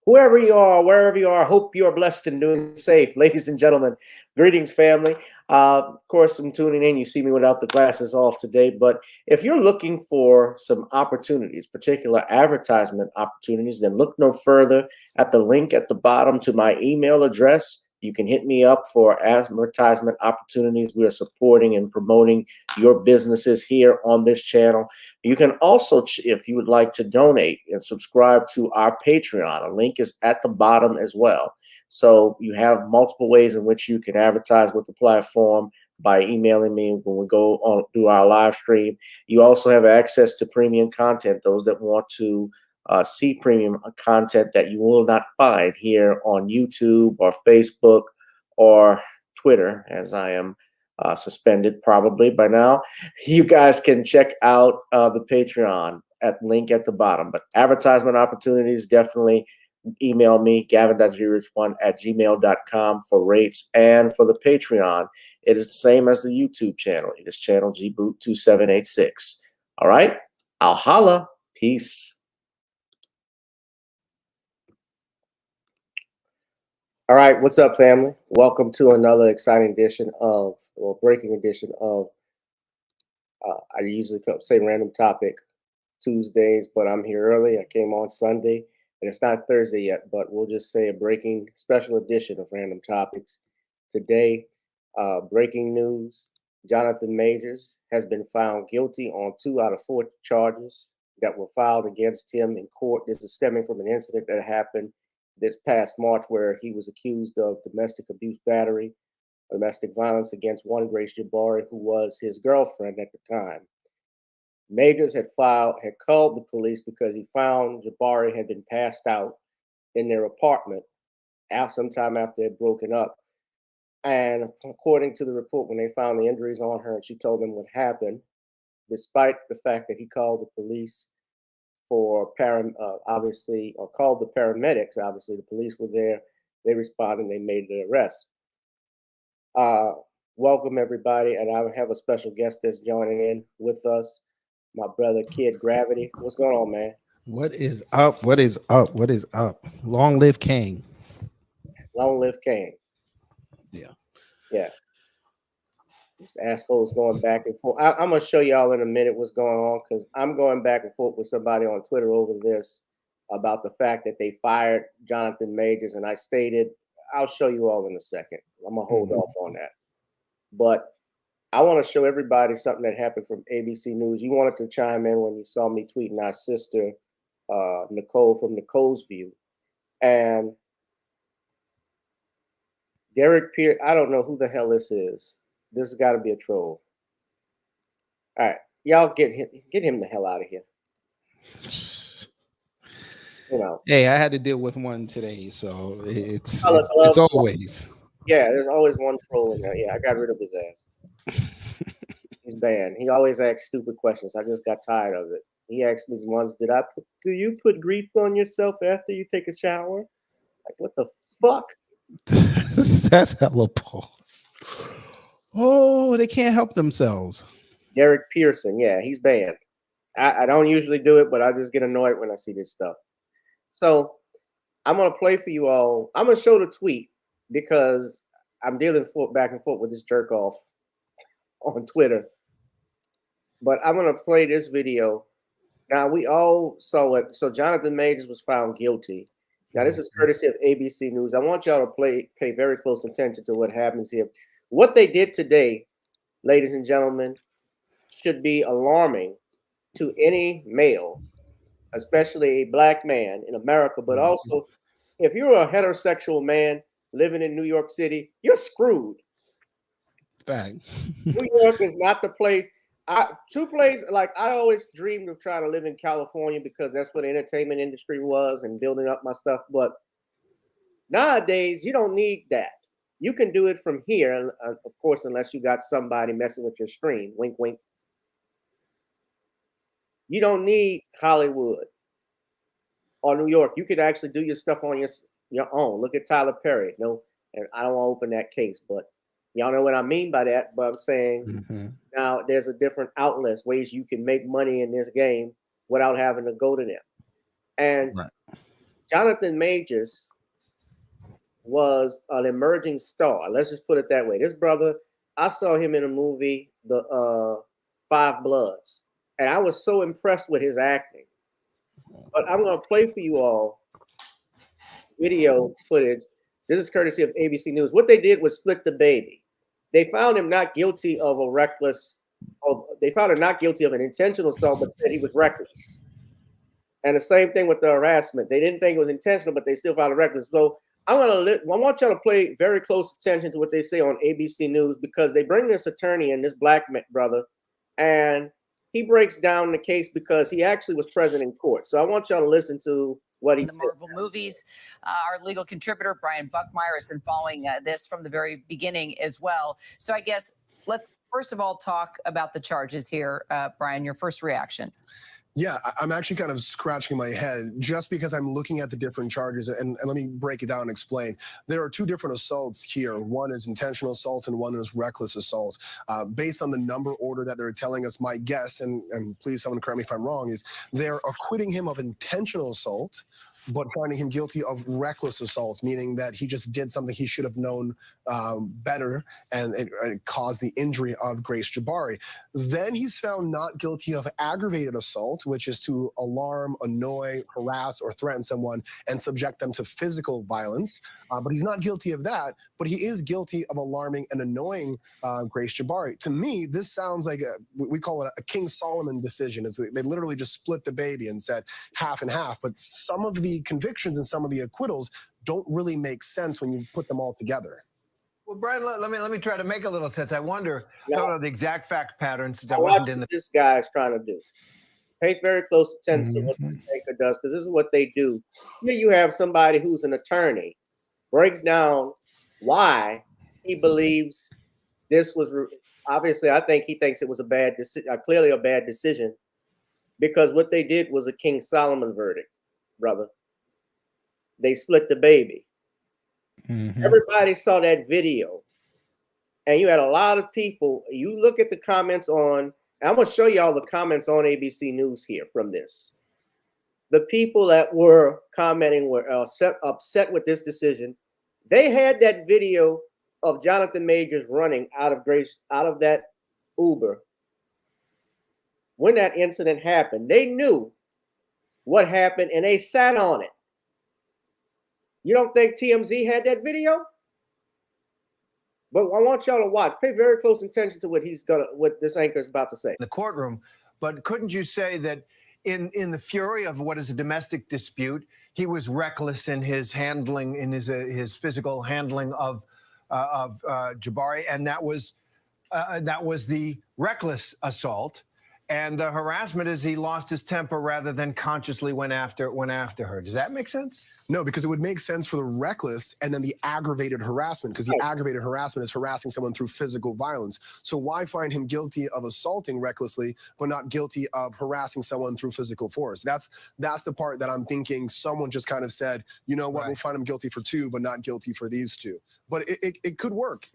whoever you are, wherever you are, hope you are blessed and doing safe. Ladies and gentlemen, greetings, family. Of course, I'm tuning in. You see me without the glasses off today, but if you're looking for some opportunities, particular advertisement opportunities, then look no further at the link at the bottom to my email address. You can hit me up for advertisement opportunities. We are supporting and promoting your businesses here on this channel. You can also, if you would like to donate and subscribe to our Patreon, a link is at the bottom as well. So you have multiple ways in which you can advertise with the platform by emailing me when we go on do our live stream. You also have access to premium content, those that want to see premium content that you will not find here on YouTube or Facebook or Twitter, as I am suspended probably by now. You guys can check out the Patreon at link at the bottom. But advertisement opportunities, definitely email me, gavin.grich1@gmail.com for rates. And for the Patreon, it is the same as the YouTube channel. It is channel gboot2786. All right, I'll holla. Peace. All right, what's up, family? Welcome to another exciting edition of, or breaking edition of, I usually say random topic Tuesdays, but I'm here early. I came on Sunday, and it's not Thursday yet, but we'll just say a breaking special edition of Random Topics. Today, breaking news, Jonathan Majors has been found guilty on 2 out of 4 charges that were filed against him in court. This is stemming from an incident that happened this past March where he was accused of domestic abuse battery, domestic violence against one Grace Jabbari, who was his girlfriend at the time. Majors had called the police because he found Jabbari had been passed out in their apartment sometime after they had broken up. And according to the report, when they found the injuries on her and she told them what happened, despite the fact that he called the police for obviously, or called the paramedics, obviously the police were there, they responded and they made the arrest. Welcome everybody, and I have a special guest that's joining in with us, my brother Kid Gravity. What's going on, man? What is up? What is up? What is up? Long live King. Long live Kane. Yeah. Yeah. This asshole's going back and forth. I'm gonna show y'all in a minute what's going on because I'm going back and forth with somebody on Twitter over this about the fact that they fired Jonathan Majors, and I stated I'll show you all in a second. I'm gonna hold off on that, but I want to show everybody something that happened from ABC News. You wanted to chime in when you saw me tweeting our sister Nicole from Nicole's View, and Derek Pierce. I don't know who the hell this is. This has got to be a troll. All right, y'all get him the hell out of here. You know. Hey, I had to deal with one today, so it's always. Yeah, there's always one troll in there. Yeah, I got rid of his ass. He's banned. He always asks stupid questions. I just got tired of it. He asked me once, do you put grease on yourself after you take a shower? Like, what the fuck? That's hella pause. Oh, they can't help themselves. Derek Pearson, yeah, he's banned. I don't usually do it, but I just get annoyed when I see this stuff. So I'm gonna play for you all. I'm gonna show the tweet because I'm dealing back and forth with this jerk off on Twitter. But I'm gonna play this video. Now we all saw it. So Jonathan Majors was found guilty. Now this is courtesy of ABC News. I want y'all to pay very close attention to what happens here. What they did today, ladies and gentlemen, should be alarming to any male, especially a black man in America, but also if you're a heterosexual man living in New York City, you're screwed. Bang. New York is not the place. Two places, like I always dreamed of trying to live in California because that's what the entertainment industry was and building up my stuff. But nowadays, you don't need that. You can do it from here, of course, unless you got somebody messing with your stream. Wink, wink. You don't need Hollywood or New York. You could actually do your stuff on your own. Look at Tyler Perry. No, and I don't want to open that case, but y'all know what I mean by that. But I'm saying now there's a different outlets, ways you can make money in this game without having to go to them. And Jonathan Majors was an emerging star. Let's just put it that way. This brother, I saw him in a movie, The Five Bloods, and I was so impressed with his acting. But I'm going to play for you all video footage. This is courtesy of ABC News. What they did was split the baby. They found him not guilty of a reckless. They found him not guilty of an intentional assault, but said he was reckless. And the same thing with the harassment. They didn't think it was intentional, but they still found it reckless. So I want y'all to pay very close attention to what they say on ABC News, because they bring this attorney in, this black brother, and he breaks down the case because he actually was present in court. So I want y'all to listen to what he said. The Marvel movies. Our legal contributor, Brian Buckmeyer, has been following this from the very beginning as well. So I guess let's first of all talk about the charges here. Brian, your first reaction. Yeah, I'm actually kind of scratching my head just because I'm looking at the different charges, and let me break it down and explain. There are two different assaults here. One is intentional assault and one is reckless assault. Based on the number order that they're telling us, my guess, and please someone correct me if I'm wrong, is they're acquitting him of intentional assault, but finding him guilty of reckless assault, meaning that he just did something he should have known better, and it caused the injury of Grace Jabbari. Then he's found not guilty of aggravated assault, which is to alarm, annoy, harass, or threaten someone and subject them to physical violence. But he's not guilty of that, but he is guilty of alarming and annoying Grace Jabbari. To me, this sounds like we call it a King Solomon decision. They literally just split the baby and said half and half, but some of the convictions and some of the acquittals don't really make sense when you put them all together. Well, Brian, let me try to make a little sense. I wonder, I don't know the exact fact patterns that watch wasn't in what this guy is trying to do. Pay very close attention to what this banker does, because this is what they do. Here you have somebody who's an attorney, breaks down why he believes this was obviously. I think he thinks it was a bad decision, clearly a bad decision, because what they did was a King Solomon verdict, brother. They split the baby. Everybody saw that video, and you had a lot of people. You look at the comments on, and I'm going to show y'all the comments on ABC News here from this. The people that were commenting were upset with this decision. They had that video of Jonathan Majors running out of that Uber when that incident happened. They knew what happened, and they sat on it. You don't think TMZ had that video? But I want y'all to watch. Pay very close attention to what this anchor is about to say. the courtroom. But couldn't you say that in the fury of what is a domestic dispute, he was reckless in his handling, in his physical handling of Jabbari, and that was the reckless assault. And the harassment is he lost his temper rather than consciously went after her. Does that make sense? No, because it would make sense for the reckless and then the aggravated harassment, because the aggravated harassment is harassing someone through physical violence. So why find him guilty of assaulting recklessly, but not guilty of harassing someone through physical force? That's the part that I'm thinking someone just kind of said, you know what, we'll find him guilty for two, but not guilty for these two. But it could work.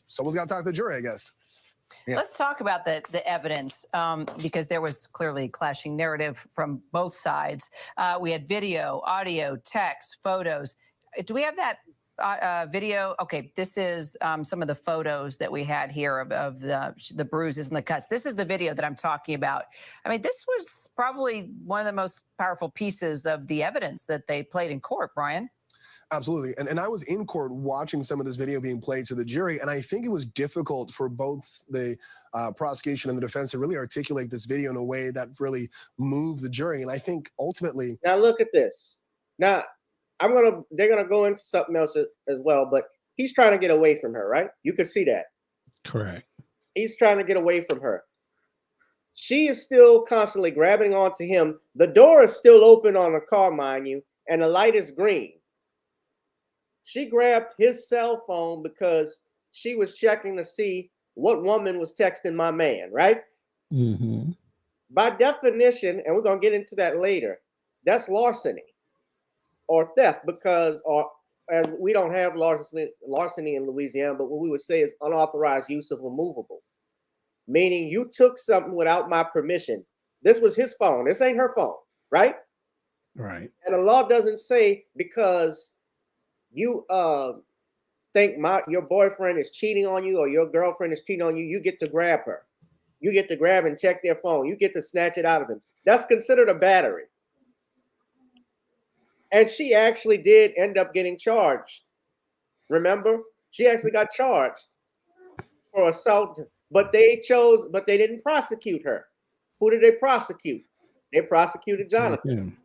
Someone's got to talk to the jury, I guess. Yeah. Let's talk about the evidence, because there was clearly clashing narrative from both sides. We had video, audio, text, photos. Do we have that video? Okay, this is some of the photos that we had here of the bruises and the cuts. This is the video that I'm talking about. I mean, this was probably one of the most powerful pieces of the evidence that they played in court, Brian. Absolutely. And I was in court watching some of this video being played to the jury, and I think it was difficult for both the prosecution and the defense to really articulate this video in a way that really moved the jury. And I think ultimately... Now look at this. Now, they're gonna go into something else as well, but he's trying to get away from her, right? You could see that. Correct. He's trying to get away from her. She is still constantly grabbing onto him. The door is still open on the car, mind you, and the light is green. She grabbed his cell phone because she was checking to see what woman was texting my man, right? By definition, and we're going to get into that later, that's larceny or theft, because as we don't have larceny in Louisiana, but what we would say is unauthorized use of a movable, meaning you took something without my permission. This was his phone. This ain't her phone, right? Right. And the law doesn't say because you think your boyfriend is cheating on you or your girlfriend is cheating on you, you get to grab her. You get to grab and check their phone. You get to snatch it out of them. That's considered a battery. And she actually did end up getting charged. Remember? She actually got charged for assault, but they didn't prosecute her. Who did they prosecute? They prosecuted Jonathan.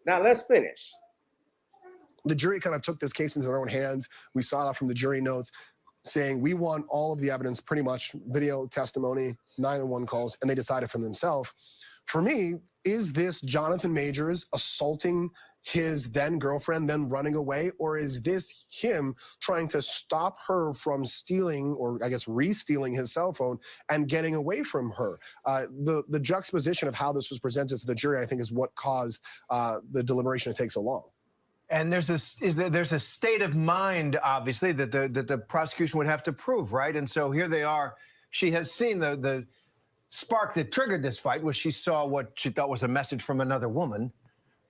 Now let's finish. The jury kind of took this case into their own hands. We saw that from the jury notes, saying we want all of the evidence, pretty much video, testimony, 911 calls, and they decided for themselves. For me, is this Jonathan Majors assaulting his then girlfriend, then running away, or is this him trying to stop her from stealing, or I guess re-stealing his cell phone and getting away from her? The juxtaposition of how this was presented to the jury, I think, is what caused the deliberation to take so long. And there's a state of mind, obviously, that the prosecution would have to prove, right? And so here they are. She has seen the spark that triggered this fight, was she saw what she thought was a message from another woman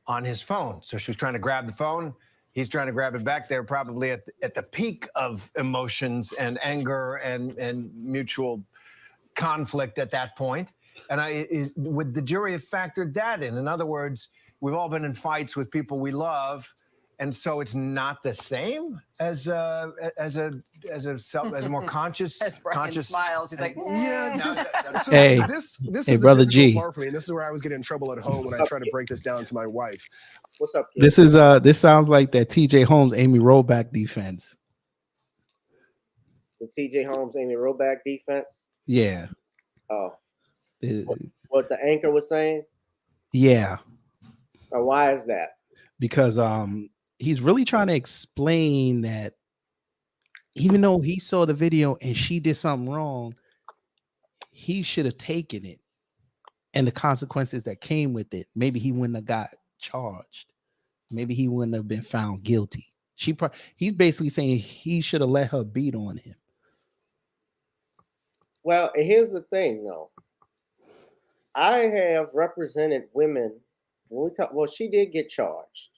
on his phone. So she was trying to grab the phone. He's trying to grab it back. They're probably at the peak of emotions and anger and mutual conflict at that point. And would the jury have factored that in? In other words, we've all been in fights with people we love, and so it's not the same as a more conscious. As Brian smiles, he's like, yeah. This hey, is brother the G. part for me, and this is where I was getting in trouble at home when I tried to break this down to my wife. What's up, kid? This sounds like that T.J. Holmes, Amy Rollback defense. The T.J. Holmes, Amy Rollback defense. Yeah. Oh. What the anchor was saying? Yeah. Or why is that? Because he's really trying to explain that even though he saw the video and she did something wrong, he should have taken it and the consequences that came with it. Maybe he wouldn't have got charged. Maybe he wouldn't have been found guilty. He's basically saying he should have let her beat on him. Well, here's the thing, though. I have represented women. When we talk, well, she did get charged.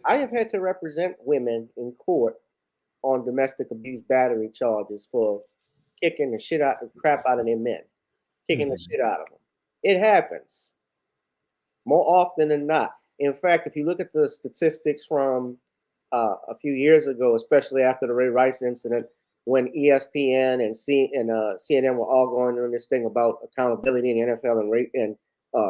I have had to represent women in court on domestic abuse battery charges for kicking the crap out of their men, kicking the shit out of them. It happens more often than not. In fact, if you look at the statistics from a few years ago, especially after the Ray Rice incident, when ESPN and CNN were all going on this thing about accountability in the NFL and rape and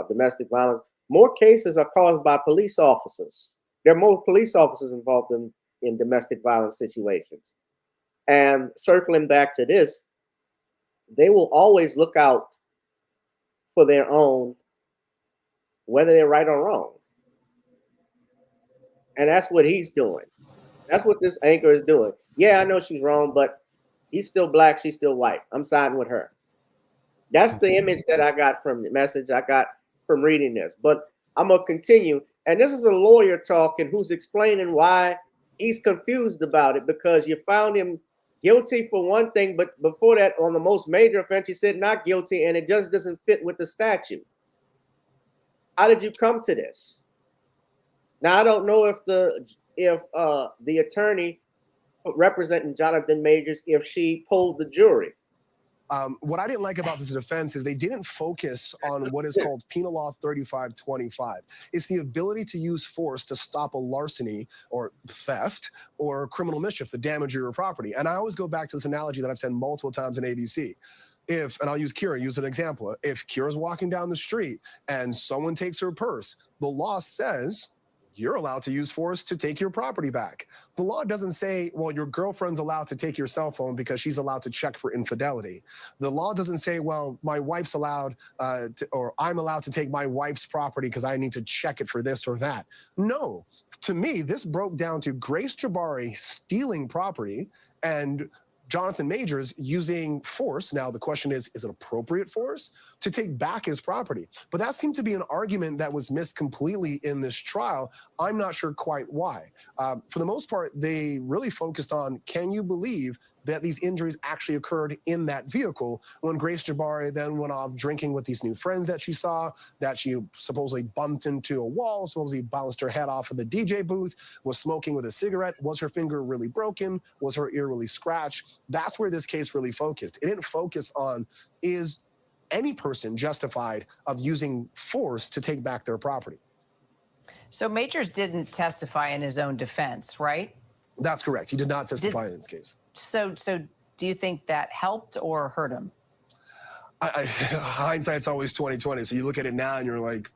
domestic violence, more cases are caused by police officers. There are more police officers involved in domestic violence situations. And circling back to this, they will always look out for their own, whether they're right or wrong. And that's what he's doing. That's what this anchor is doing. Yeah, I know she's wrong, but he's still black, she's still white. I'm siding with her. That's the image that I got from the message I got from reading this. But I'm going to continue. And this is a lawyer talking who's explaining why he's confused about it, because you found him guilty for one thing, but before that, on the most major offense, you said not guilty, and it just doesn't fit with the statute. How did you come to this? Now, I don't know if the attorney representing Jonathan Majors, if she polled the jury. What I didn't like about this defense is they didn't focus on what is called Penal Law 3525. It's the ability to use force to stop a larceny or theft or criminal mischief, the damage of your property. And I always go back to this analogy that I've said multiple times in ABC. And I'll use Kira, use an example. If Kira's walking down the street and someone takes her purse, the law says you're allowed to use force to take your property back. The law doesn't say, well, your girlfriend's allowed to take your cell phone because she's allowed to check for infidelity. The law doesn't say, well, my wife's allowed or I'm allowed to take my wife's property because I need to check it for this or that. No, to me, this broke down to Grace Jabbari stealing property and Jonathan Majors using force. Now, the question is it appropriate force to take back his property? But that seemed to be an argument that was missed completely in this trial. I'm not sure quite why. For the most part, they really focused on, can you believe that these injuries actually occurred in that vehicle when Grace Jabbari then went off drinking with these new friends that she saw, that she supposedly bumped into a wall, supposedly bounced her head off of the DJ booth, was smoking with a cigarette. Was her finger really broken? Was her ear really scratched? That's where this case really focused. It didn't focus on, is any person justified of using force to take back their property? So Majors didn't testify in his own defense, right? That's correct. He did not testify in this case. So do you think that helped or hurt him? Hindsight's always 20/20. So you look at it now and you're like,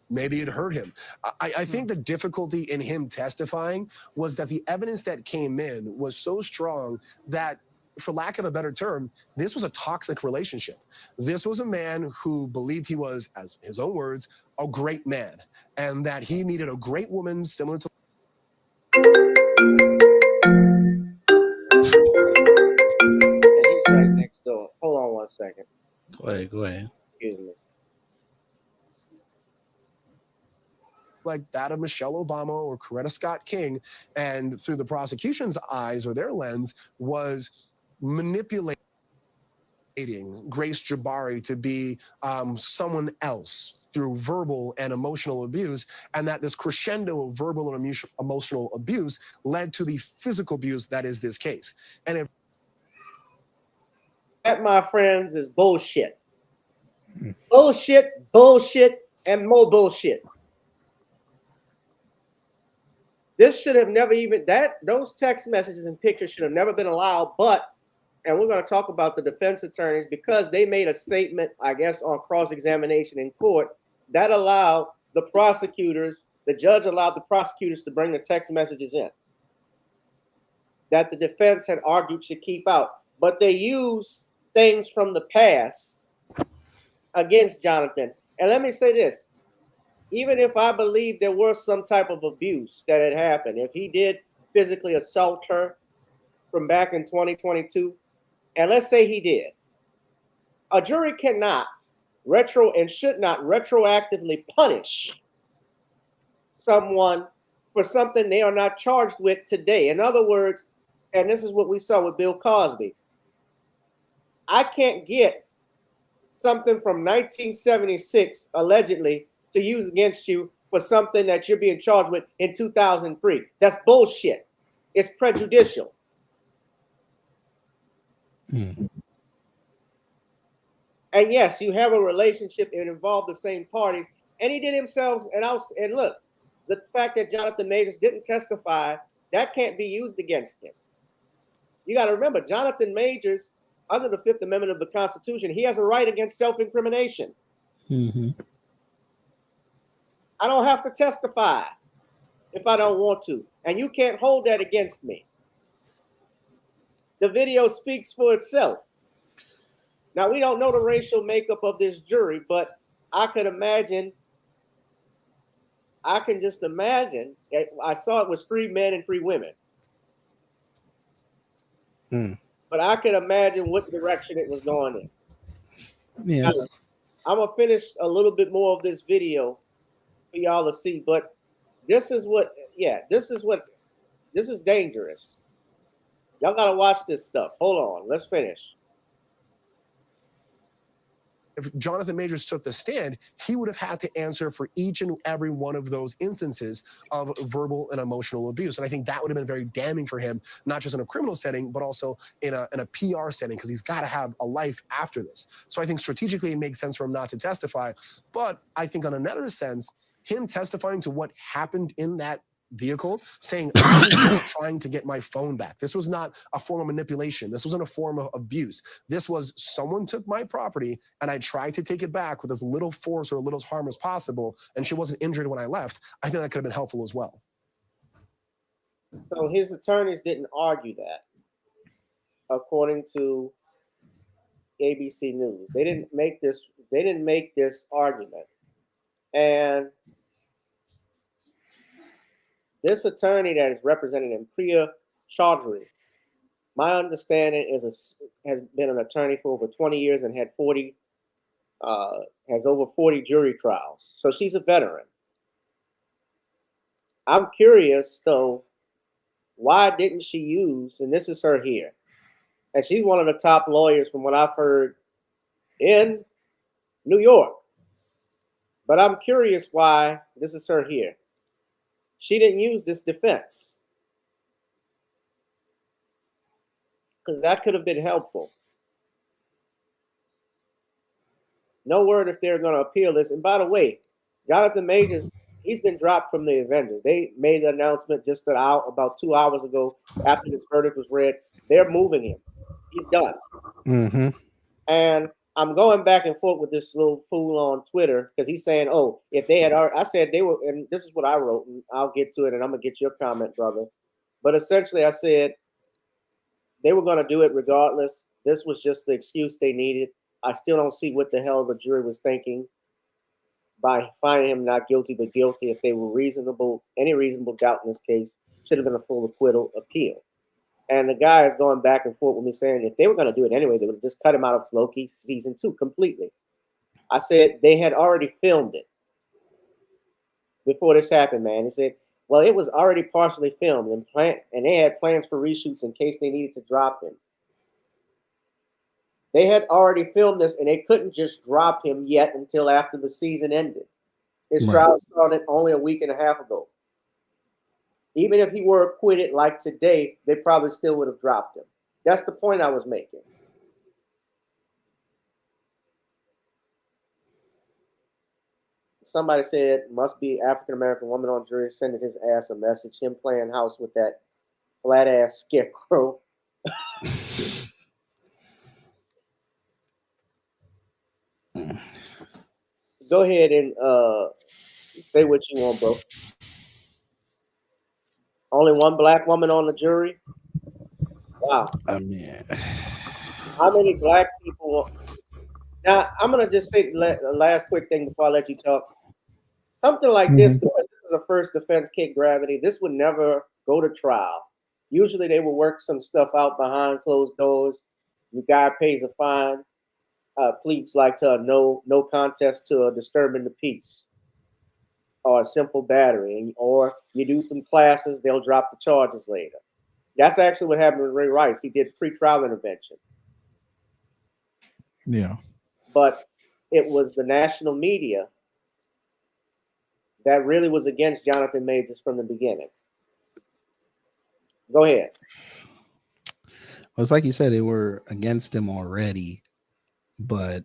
maybe it hurt him. I think the difficulty in him testifying was that the evidence that came in was so strong that, for lack of a better term, this was a toxic relationship. This was a man who believed he was, as his own words, a great man, and that he needed a great woman similar to. He's right next door. Hold on one second. Go ahead. Excuse me. Like that of Michelle Obama or Coretta Scott King, and through the prosecution's eyes or their lens, was manipulating Grace Jabbari to be someone else through verbal and emotional abuse, and that this crescendo of verbal and emotional abuse led to the physical abuse that is this case. And if that, my friends, is bullshit. Bullshit, bullshit, and more bullshit. This should have never even, those text messages and pictures should have never been allowed, but, and we're going to talk about the defense attorneys, because they made a statement, I guess, on cross-examination in court that allowed the prosecutors, the judge allowed the prosecutors to bring the text messages in that the defense had argued should keep out. But they used things from the past against Jonathan. And let me say this. Even if I believe there was some type of abuse that had happened, if he did physically assault her from back in 2022, and let's say he did, a jury cannot and should not retroactively punish someone for something they are not charged with today. In other words, and this is what we saw with Bill Cosby, I can't get something from 1976 allegedly to use against you for something that you're being charged with in 2003. That's bullshit. It's prejudicial. And yes, you have a relationship that involved the same parties, and he did himself. And look, the fact that Jonathan Majors didn't testify, that can't be used against him. You got to remember, Jonathan Majors, under the Fifth Amendment of the Constitution, he has a right against self-incrimination. I don't have to testify if I don't want to, and you can't hold that against me. The video speaks for itself. Now, we don't know the racial makeup of this jury, but I can just imagine, I saw it was 3 men and 3 women. But I can imagine what direction it was going in. Yeah. I'm going to finish a little bit more of this video for y'all to see, but this is dangerous. Y'all got to watch this stuff. Hold on. Let's finish. If Jonathan Majors took the stand, he would have had to answer for each and every one of those instances of verbal and emotional abuse. And I think that would have been very damning for him, not just in a criminal setting, but also in a PR setting, because he's got to have a life after this. So I think strategically it makes sense for him not to testify. But I think on another sense, him testifying to what happened in that vehicle, saying, I was just trying to get my phone back. This was not a form of manipulation. This wasn't a form of abuse. This was someone took my property and I tried to take it back with as little force or little harm as possible, and she wasn't injured when I left. I think that could have been helpful as well. So his attorneys didn't argue that, according to ABC News. They didn't make this argument. And this attorney that is representing him, Priya Chaudhary, my understanding has been an attorney for over 20 years and has over 40 jury trials. So she's a veteran. I'm curious, though, why didn't she use, and this is her here, and she's one of the top lawyers from what I've heard in New York. But I'm curious why this is her here. She didn't use this defense because that could have been helpful. No word if they're going to appeal this. And by the way, Jonathan Majors, he's been dropped from the Avengers. They made the announcement just about 2 hours ago after this verdict was read. They're moving him. He's done. Mm-hmm. And I'm going back and forth with this little fool on Twitter because he's saying, "Oh, if they had," I said they were, and this is what I wrote, and I'll get to it, and I'm gonna get your comment, brother. But essentially, I said they were going to do it regardless. This was just the excuse they needed. I still don't see what the hell the jury was thinking by finding him not guilty but guilty. If they were reasonable, any reasonable doubt in this case, should have been a full acquittal appeal. And the guy is going back and forth with me saying if they were going to do it anyway, they would have just cut him out of Loki season 2 completely. I said they had already filmed it before this happened, man. He said, well, it was already partially filmed and they had plans for reshoots in case they needed to drop him. They had already filmed this and they couldn't just drop him yet until after the season ended. His trial started only a week and a half ago. Even if he were acquitted like today, they probably still would have dropped him. That's the point I was making. Somebody said, must be African-American woman on jury sending his ass a message. Him playing house with that flat-ass scarecrow. Go ahead and say what you want, bro. Only one black woman on the jury? Wow. I mean, how many black people? Now, I'm going to just say the last quick thing before I let you talk. Something like this, because this is a first defense kick gravity, this would never go to trial. Usually they will work some stuff out behind closed doors. The guy pays a fine. Pleads like to a no contest to a disturbing the peace or a simple battery, or you do some classes, they'll drop the charges later. That's actually what happened with Ray Rice. He did pre-trial intervention. Yeah. But it was the national media that really was against Jonathan Majors from the beginning. Go ahead. Well, it's like you said, they were against him already, but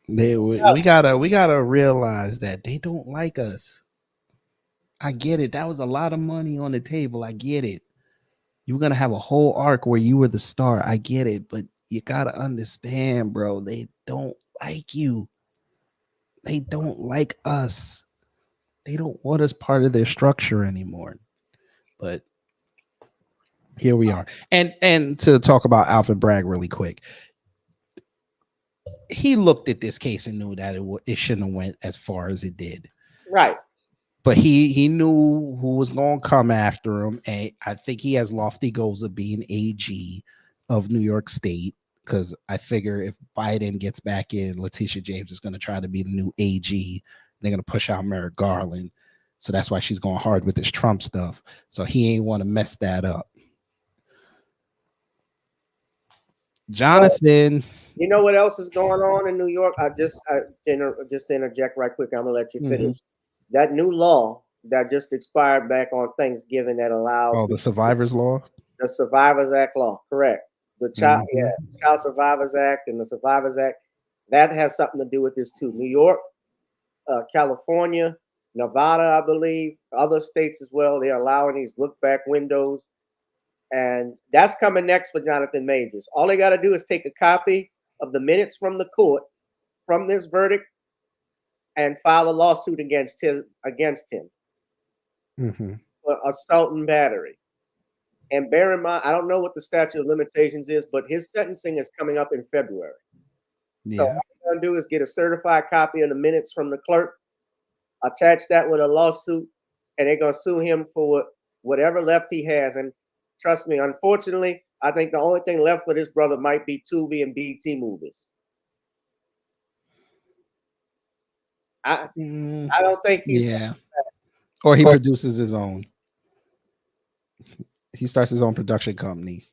we gotta realize that they don't like us. I get it. That was a lot of money on the table. I get it. You were gonna have a whole arc where you were the star. I get it, but you gotta understand, bro. They don't like you. They don't like us. They don't want us part of their structure anymore. But here we are. And to talk about Alvin Bragg really quick, he looked at this case and knew that it shouldn't have went as far as it did. Right. But he knew who was going to come after him. And I think he has lofty goals of being AG of New York State, because I figure if Biden gets back in, Letitia James is going to try to be the new AG. They're going to push out Merrick Garland. So that's why she's going hard with this Trump stuff. So he ain't want to mess that up. Jonathan. You know what else is going on in New York? Just to interject right quick, I'm going to let you finish. That new law that just expired back on Thanksgiving that allowed the Survivors Law? The Survivors Act law, correct. The Child Survivors Act and the Survivors Act, that has something to do with this too. New York, California, Nevada, I believe, other states as well, they're allowing these look-back windows. And that's coming next for Jonathan Majors. All they got to do is take a copy of the minutes from the court from this verdict and file a lawsuit against him for assault and battery. And bear in mind, I don't know what the statute of limitations is, but his sentencing is coming up in February. Yeah. So all you're going to do is get a certified copy of the minutes from the clerk, attach that with a lawsuit, and they're going to sue him for whatever left he has. And trust me, unfortunately, I think the only thing left for this brother might be Tubi and BET movies. I don't think he's yeah. Or he produces his own. He starts his own production company.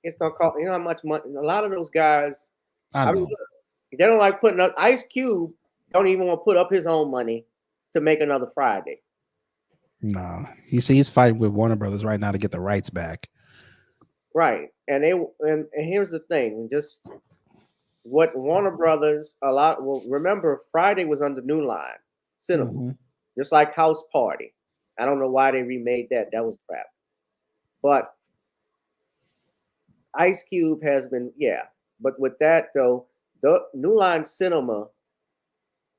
it's gonna cost. You know how much money? A lot of those guys, I know. they don't like putting up. Ice Cube don't even want to put up his own money to make another Friday. No, he's fighting with Warner Brothers right now to get the rights back. Right, and here's the thing, just what Warner Brothers remember Friday was under New Line Cinema, just like House Party. I don't know why they remade that. That was crap. But Ice Cube has been, But with that though, the New Line Cinema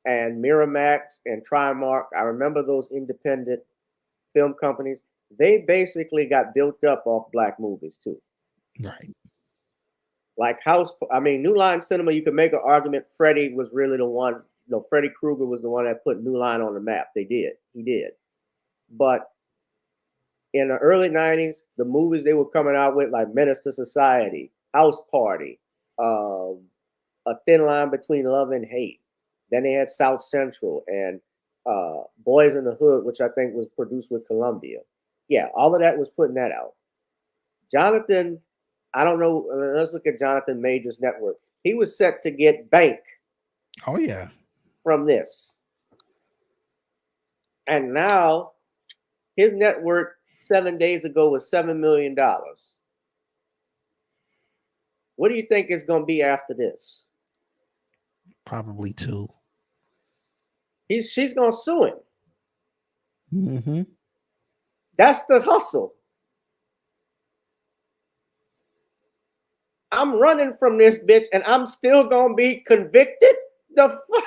and Miramax and Trimark, I remember those independent film companies. They basically got built up off black movies too. Right. Like New Line Cinema, you could make an argument Freddy was really the one, Freddy Krueger was the one that put New Line on the map. He did. But in the early 90s, the movies they were coming out with, like Menace to Society, House Party, A Thin Line Between Love and Hate. Then they had South Central and Boys in the Hood, which I think was produced with Columbia. Yeah, all of that was putting that out. Jonathan, I don't know. Let's look at Jonathan Majors' network. He was set to get bank. Oh, yeah. From this. And now his network 7 days ago was $7 million. What do you think it's going to be after this? Probably 2. She's going to sue him. Mm-hmm. That's the hustle. I'm running from this bitch and I'm still going to be convicted? The fuck?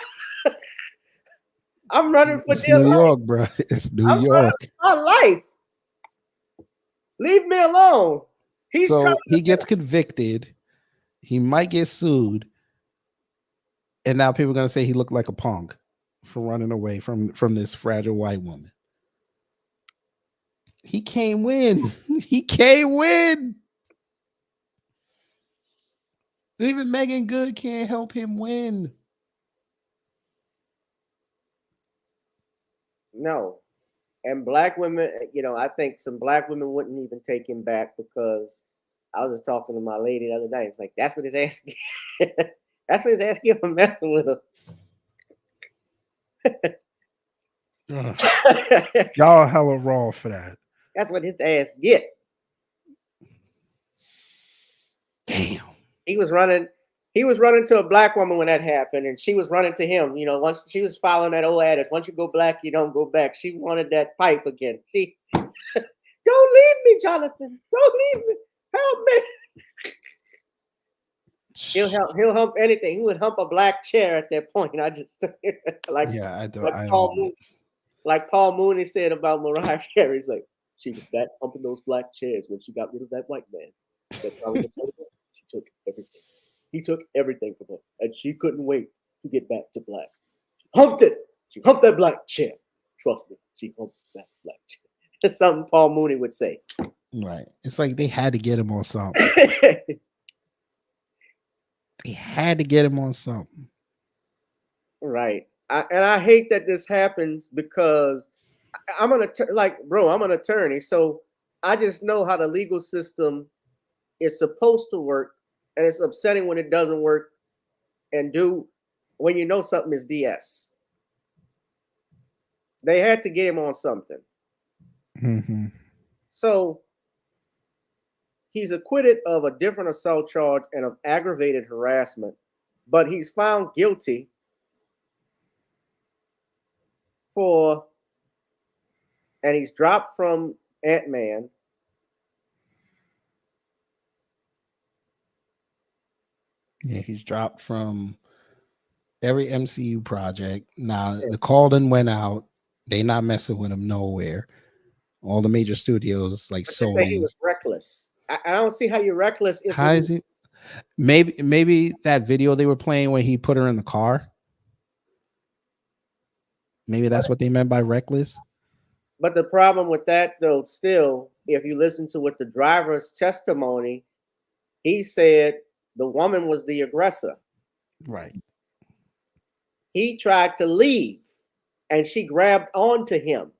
I'm running for New York, bro. It's New York. My life. Leave me alone. He gets convicted. He might get sued. And now people are going to say he looked like a punk for running away from this fragile white woman. He can't win. He can't win. Even Megan Good can't help him win. No. And black women, I think some black women wouldn't even take him back because I was just talking to my lady the other night. It's like, that's what he's asking. That's what he's asking for messing with her. Y'all hella raw for that. That's what his ass get. Damn. He was running to a black woman when that happened, and she was running to him. Once she was following that old adage, once you go black, you don't go back. She wanted that pipe again. She, don't leave me, Jonathan. Don't leave me. Help me. He'll hump anything. He would hump a black chair at that point. I just like Paul Mooney said about Mariah Carey. He's like, she was back humping those black chairs when she got rid of that white man. That's how she took everything. He took everything from her, and she couldn't wait to get back to black. She humped it. She humped that black chair. Trust me, she humped that black chair. That's something Paul Mooney would say. Right. It's like they had to get him on something. They had to get him on something. Right. I hate that this happens because I'm an attorney, so I just know how the legal system is supposed to work, and it's upsetting when it doesn't work and when you know something is BS. They had to get him on something. Mm-hmm. So he's acquitted of a different assault charge and of aggravated harassment, but he's found guilty and he's dropped from Ant-Man. Yeah, he's dropped from every MCU project. Now the call done went out. They not messing with him nowhere. All the major studios like Sony. Say he was reckless. I don't see how you're reckless. How is he? Maybe that video they were playing when he put her in the car. Maybe that's what they meant by reckless. But the problem with that, though, still, if you listen to what the driver's testimony, he said the woman was the aggressor. Right. he tried to leave, and she grabbed onto him.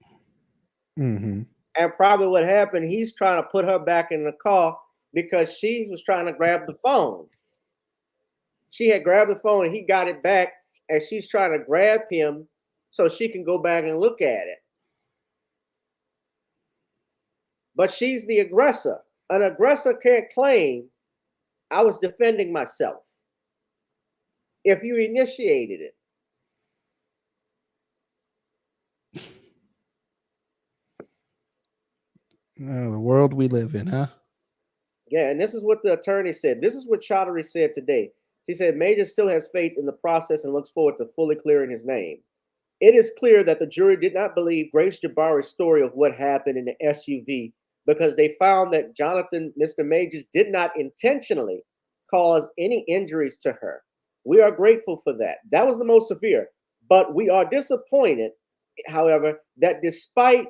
Mm-hmm. And probably what happened, he's trying to put her back in the car because she was trying to grab the phone. She had grabbed the phone and he got it back, and she's trying to grab him so she can go back and look at it. But she's the aggressor. An aggressor can't claim, I was defending myself, if you initiated it. The world we live in, huh? Yeah, and this is what the attorney said. This is what Chaudhary said today. She said, Major still has faith in the process and looks forward to fully clearing his name. It is clear that the jury did not believe Grace Jabbari's story of what happened in the SUV because they found that Mr. Majors did not intentionally cause any injuries to her. We are grateful for that. That was the most severe. But we are disappointed, however, that despite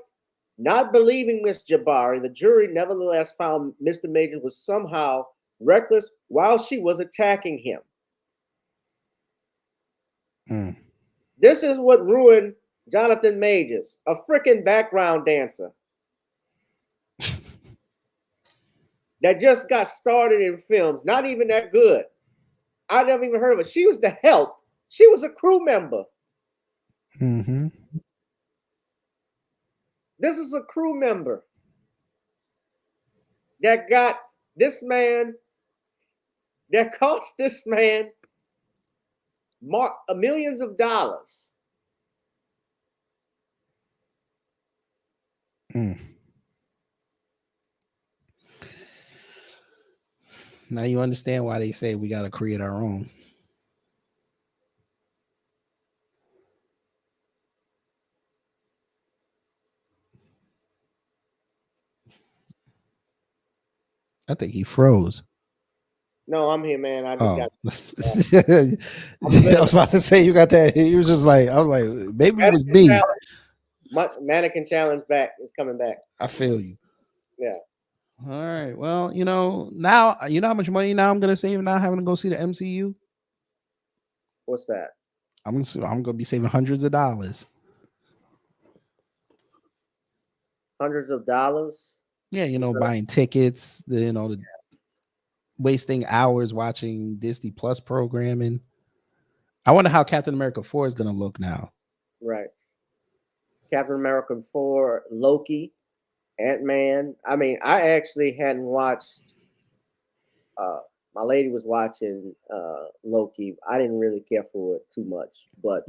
not believing Ms. Jabbari, the jury nevertheless found Mr. Majors was somehow reckless while she was attacking him. Mm. This is what ruined Jonathan Majors, a freaking background dancer that just got started in films, not even that good. I never even heard of it. She was the help. She was a crew member. Mm-hmm. This is a crew member that got this man, that cost this man millions of dollars. Mm. Now you understand why they say we got to create our own. I think he froze. No, I'm here, man. I just Oh, got. I was about to say you got that. He was just like, I was like, maybe it was me. Mannequin challenge back is coming back. I feel you. Yeah. All right. Well, now you know how much money now I'm gonna save now having to go see the MCU. What's that? I'm gonna be saving hundreds of dollars. Hundreds of dollars. Yeah, buying tickets. The wasting hours watching Disney Plus programming. I wonder how Captain America 4 is gonna look now. Right. Captain America 4, Loki, Ant-Man. I mean, I actually hadn't watched. My lady was watching Loki. I didn't really care for it too much, but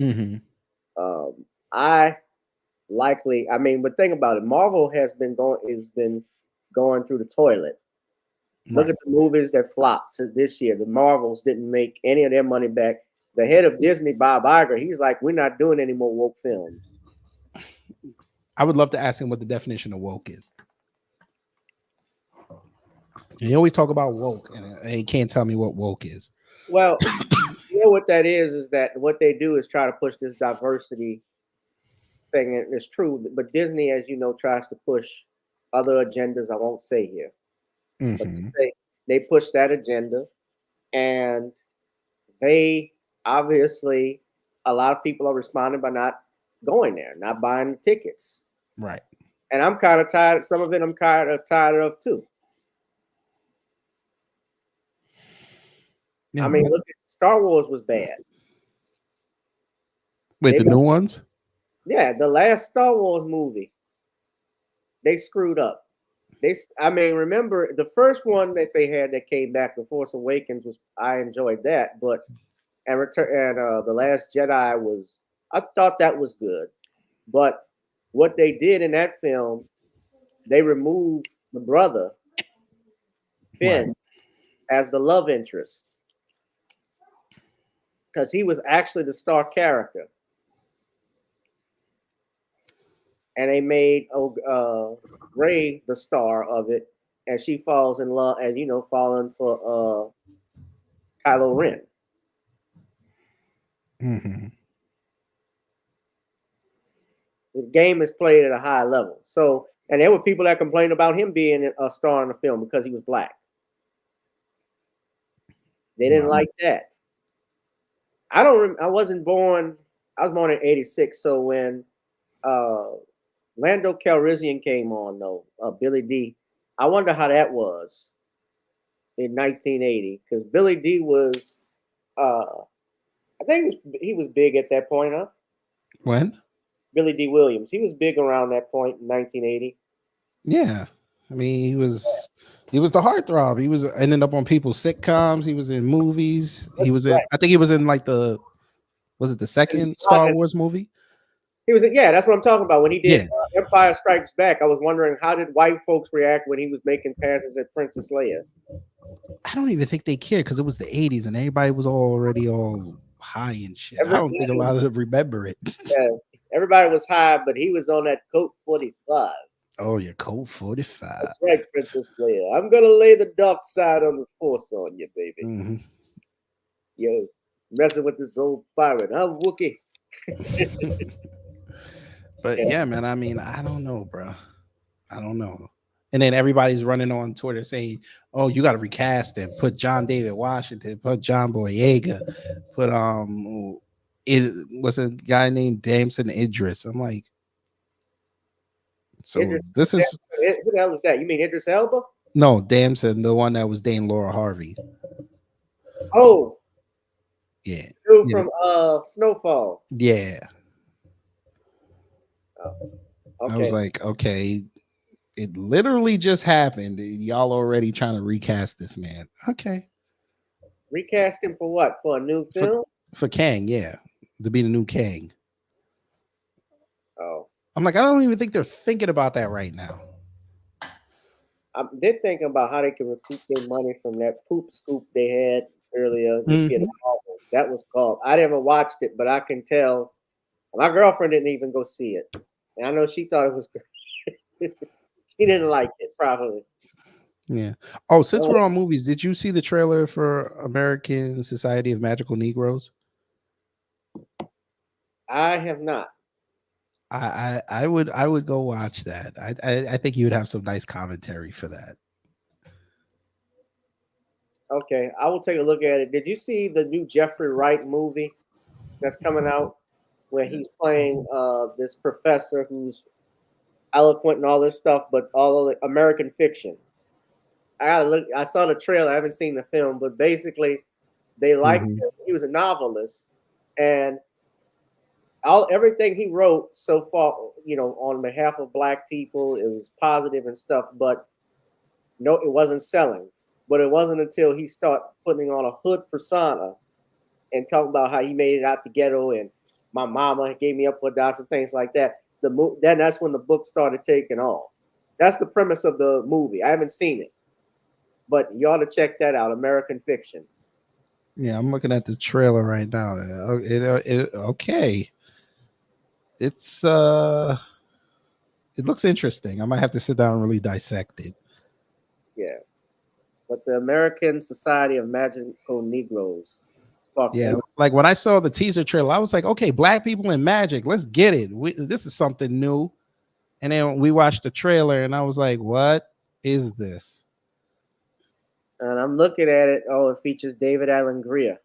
I likely. I mean, but think about it. Marvel has been going through the toilet. Look at the movies that flopped to this year. The Marvels didn't make any of their money back. The head of Disney, Bob Iger, he's like, we're not doing any more woke films. I would love to ask him what the definition of woke is. And he always talk about woke, and he can't tell me what woke is. Well, you know what that is that what they do is try to push this diversity thing, and it's true. But Disney, as you know, tries to push other agendas. I won't say here, but they push that agenda, and they obviously, a lot of people are responding by not going there, not buying the tickets. Right. And I'm kind of tired. Some of it I'm tired of too. I mean, look, Star Wars was bad. Wait, the new ones? Yeah, the last Star Wars movie, they screwed up. Remember the first one that they had that came back, The Force Awakens, I enjoyed that, but The Last Jedi I thought that was good, but what they did in that film, they removed the brother Finn as the love interest because he was actually the star character, and they made Rey the star of it, and she falls in love, and falling for Kylo Ren. The game is played at a high level. So, and there were people that complained about him being a star in the film because he was black. They didn't like that. I wasn't born I was born in '86. So when Lando Calrissian came on, though, Billy D, I wonder how that was in 1980 because Billy D was, I think he was big at that point, huh? When? Billy D. Williams. He was big around that point in 1980. Yeah, I mean, he was the heartthrob. He was ending up on people's sitcoms. He was in movies. He That's was in. right. I think he was in like was it the second Star Wars movie? He was, yeah, that's what I'm talking about. When he did Yeah. Empire Strikes Back, I was wondering how did white folks react when he was making passes at Princess Leia? I don't even think they cared because it was the 80s and everybody was already all high and shit. I don't think a lot of them remember it. Yeah, everybody was high, but he was on that Colt 45. Oh, your Colt 45. That's right, Princess Leia. I'm gonna lay the dark side on the Force on you, baby. Mm-hmm. Yo, messing with this old pirate, huh, Wookie? But yeah, man, I mean, I don't know, bro. I don't know. And then everybody's running on Twitter saying, "Oh, you got to recast him. Put John David Washington. Put John Boyega. Put it was a guy named Damson Idris." I'm like, so this is who the hell is that? You mean Idris Elba? No, Damson, the one that was dating Laura Harvey. Oh, yeah, dude from Snowfall. Yeah. Oh, okay. I was like, okay. It literally just happened. Y'all already trying to recast this man. Okay. Recast him for what? For a new film? For Kang, yeah. To be the new Kang. Oh. I'm like, I don't even think they're thinking about that right now. They're thinking about how they can recoup their money from that poop scoop they had earlier this year. That was called. I never watched it, but I can tell. My girlfriend didn't even go see it. And I know she thought it was great. She didn't like it, probably. Yeah. Oh, since we're on movies, did you see the trailer for American Society of Magical Negroes? I have not. I would go watch that. I think you would have some nice commentary for that. Okay, I will take a look at it. Did you see the new Jeffrey Wright movie that's coming out where he's playing this professor who's eloquent and all this stuff, but all of the American fiction? I gotta look. I saw the trailer. I haven't seen the film, but basically, they liked him. He was a novelist, and everything he wrote so far, on behalf of Black people, it was positive and stuff. But no, it wasn't selling. But it wasn't until he started putting on a hood persona and talking about how he made it out the ghetto and my mama gave me up for a doctor, things like that. Then that's when the book started taking off. That's the premise of the movie. I haven't seen it, but you ought to check that out. American Fiction. Yeah, I'm looking at the trailer right now. Okay, it's it looks interesting. I might have to sit down and really dissect it. Yeah, but the American Society of Magical Negroes. Yeah, like when I saw the teaser trailer, I was like, okay, Black people in magic, let's get it. This is something new. And then we watched the trailer, and I was like, what is this? And I'm looking at it. Oh, it features David Alan Grier.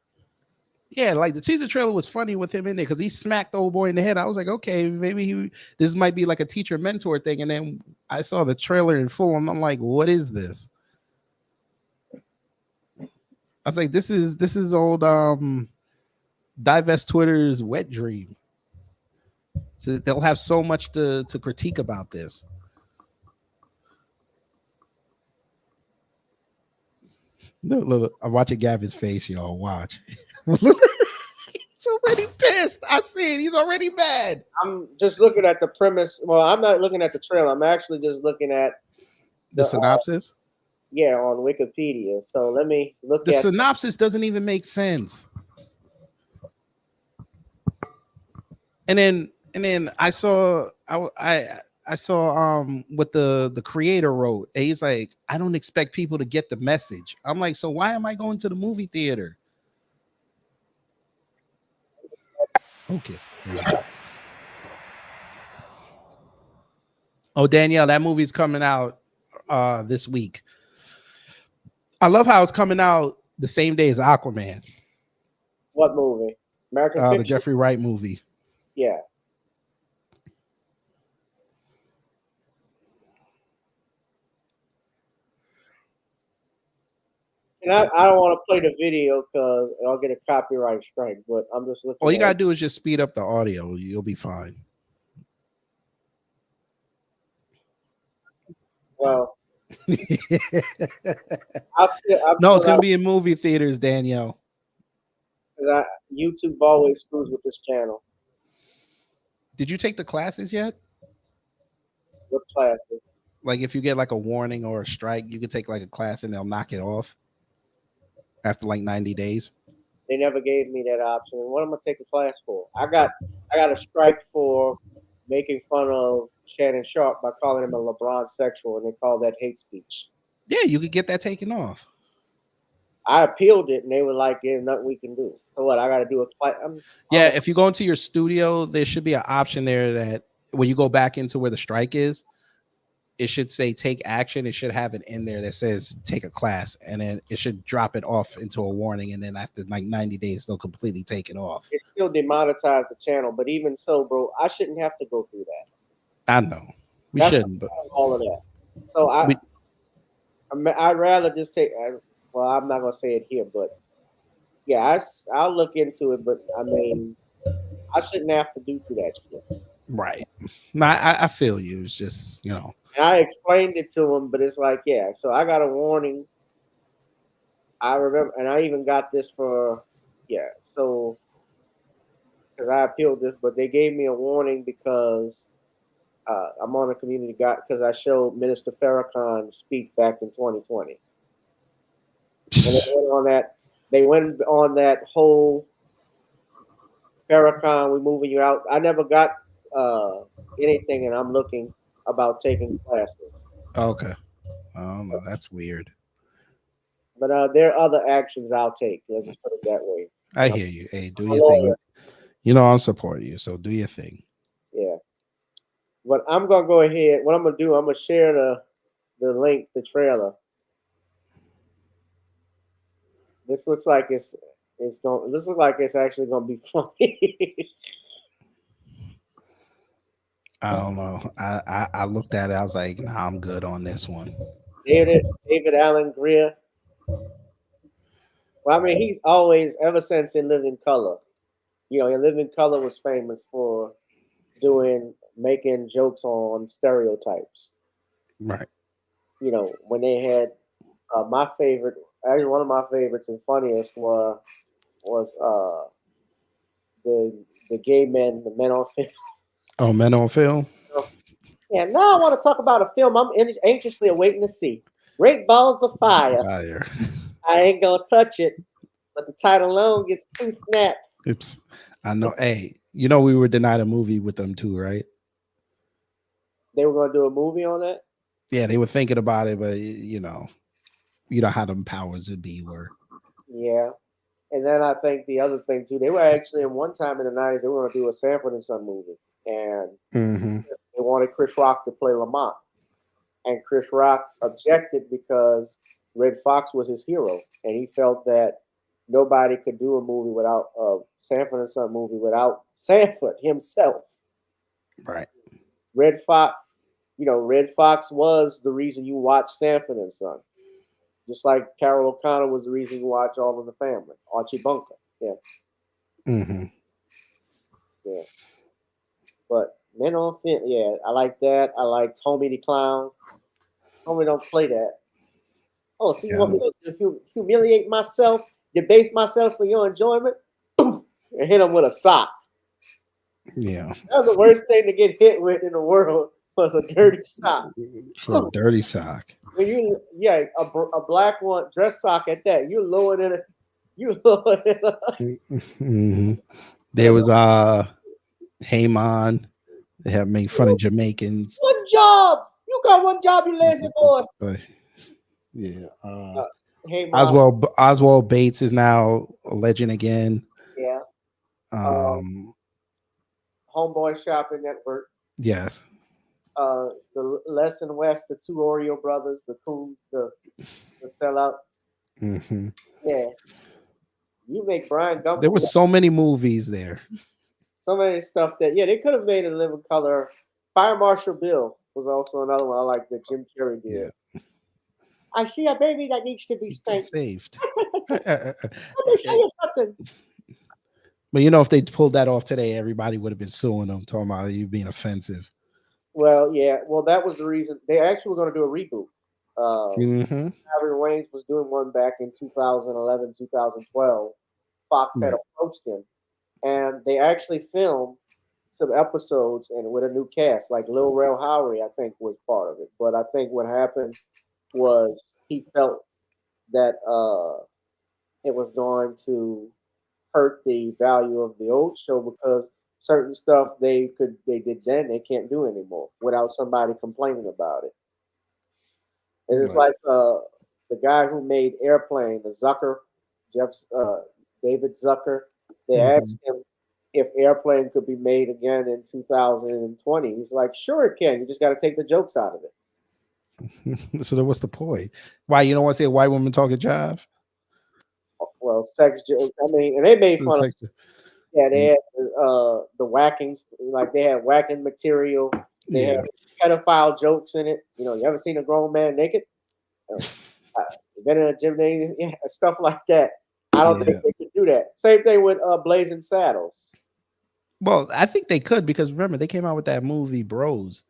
Yeah, like the teaser trailer was funny with him in there because he smacked the old boy in the head. I was like, okay, maybe this might be like a teacher mentor thing. And then I saw the trailer in full, and I'm like, what is this? I was like, this is old Divest Twitter's wet dream. So they'll have so much to critique about this. Look, I'm watching Gavin's face, y'all. Watch. He's already pissed. I see it. He's already mad. I'm just looking at the premise. Well, I'm not looking at the trailer. I'm actually just looking at the synopsis. Yeah, on Wikipedia. So let me look. The synopsis doesn't even make sense. And then I saw I saw what the creator wrote. And he's like, I don't expect people to get the message. I'm like, so why am I going to the movie theater? Focus. Oh, Danielle, that movie's coming out this week. I love how it's coming out the same day as Aquaman. What movie? American Fiction? The Jeffrey Wright movie. Yeah. And I don't want to play the video because I'll get a copyright strike. But I'm just looking. All you at gotta it. do is just speed up the audio. You'll be fine. Well, No, I'm it's still gonna not, be in movie theaters, Danielle. because YouTube always screws with this channel. Did you take the classes yet? What classes? Like if you get like a warning or a strike, you could take like a class and they'll knock it off after like 90 days. They never gave me that option. And what am I taking class for? I got a strike for making fun of Shannon Sharp by calling him a LeBron sexual, and they call that hate speech. Yeah, you could get that taken off. I appealed it, and they were like, "There's nothing we can do." So what? I got to do a class. Yeah, if you go into your studio, there should be an option there that when you go back into where the strike is, it should say take action. It should have it in there that says take a class, and then it should drop it off into a warning. And then after like 90 days, they'll completely take it off. It still demonetized the channel, but even so, bro, I shouldn't have to go through that. I know we That's shouldn't, but all of that. So I'd rather just take. Well, I'm not gonna say it here, but yeah, I'll look into it. But I mean, I shouldn't have to do through that shit. right. No, I feel you. It's just, you know. And I explained it to him, but it's like, yeah. So I got a warning. I remember, and I even got this for, yeah. So because I appealed this, but they gave me a warning because I'm on a community guide because I showed Minister Farrakhan speak back in 2020, and they went on that whole Farrakhan, we're moving you out. I never got anything, and I'm looking about taking classes. Okay. That's weird. But there are other actions I'll take. Let's just put it that way. I hear you. Hey, do your thing. You know, I'll support you. So do your thing. Yeah. But I'm gonna go ahead. What I'm gonna do, I'm gonna share the link, the trailer. This looks like it's going. This looks like it's actually gonna be funny. I don't know. I looked at it. I was like, nah, I'm good on this one. David Allen Greer. Well, I mean, he's always, ever since In Living Color, you know, In Living Color was famous for making jokes on stereotypes. Right. You know, when they had my favorite, actually one of my favorites and funniest was the gay men, the men on film. Oh, Men on Film. Yeah, now I want to talk about a film I'm anxiously awaiting to see. Great Balls of Fire. Fire. I ain't gonna touch it, but the title alone gets 2 snaps. Oops. I know. Hey, you know we were denied a movie with them too, right? They were gonna do a movie on that. Yeah, they were thinking about it, but you know how them powers would be were. Yeah, and then I think the other thing too, they were actually in one time in the 90s they were gonna do a Sanford and Son movie, and they wanted Chris Rock to play Lamont, and Chris Rock objected because Red Fox was his hero, and he felt that nobody could do a movie without a Sanford and Son movie without Sanford himself. Right. Red Fox, you know, Red Fox was the reason you watch Sanford and Son. Just like Carol O'Connor was the reason you watch All in the Family. Archie Bunker. Yeah. Yeah. But Men on Film, yeah, I like that. I like Tommy the Clown. Tommy don't play that. Oh, so you want me to humiliate myself, debase myself for your enjoyment? And hit him with a sock. Yeah. That's the worst thing to get hit with in the world was a dirty sock. For a dirty sock. When a black one, dress sock at that, you're lower than it. You lower than There was Heyman. They have made fun of Jamaicans. One job. You got one job, you lazy boy. Yeah. Heyman. Oswald Bates is now a legend again. Yeah. Homeboy Shopping Network. Yes. The Les and West, the 2 Oreo brothers, the Coon, the sellout. Yeah. You make Brian Gumble. There were so many movies there. So many stuff that they could have made a living color. Fire Marshal Bill was also another one I like that Jim Carrey did. Yeah. I see a baby that needs to be spanked. Saved. Let me show you something. But if they pulled that off today, everybody would have been suing them, talking about you being offensive. Well, yeah. Well, that was the reason they actually were going to do a reboot. Harvey Waynes was doing one back in 2011, 2012. Fox had approached him, and they actually filmed some episodes and with a new cast, like Lil Rel Howery, I think, was part of it. But I think what happened was he felt that it was going to hurt the value of the old show because certain stuff they did then they can't do anymore without somebody complaining about it. And it's like the guy who made Airplane, the Zucker, David Zucker. They asked him if Airplane could be made again in 2020. He's like, sure it can. You just got to take the jokes out of it. So then what's the point? Why you don't want to see a white woman talking jive? Well, sex jokes. I mean, and they made fun of. Yeah, they had the whackings. Like they had whacking material. They had pedophile jokes in it. You ever seen a grown man naked? Been in a gymnasium, stuff like that. I don't think they could do that. Same thing with Blazing Saddles. Well, I think they could because remember they came out with that movie Bros.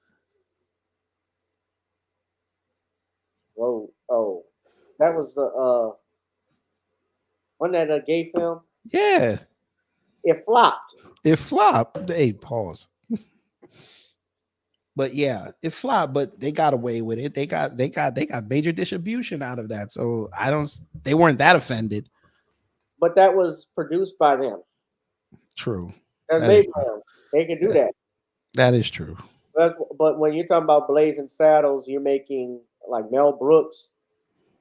Whoa, oh, that was the wasn't that a gay film? Yeah, it flopped. It flopped. Hey, pause. But yeah, it flopped, but they got away with it. They got major distribution out of that. So they weren't that offended. But that was produced by them. True. And they can do that. That is true. But when you're talking about Blazing Saddles, you're making like Mel Brooks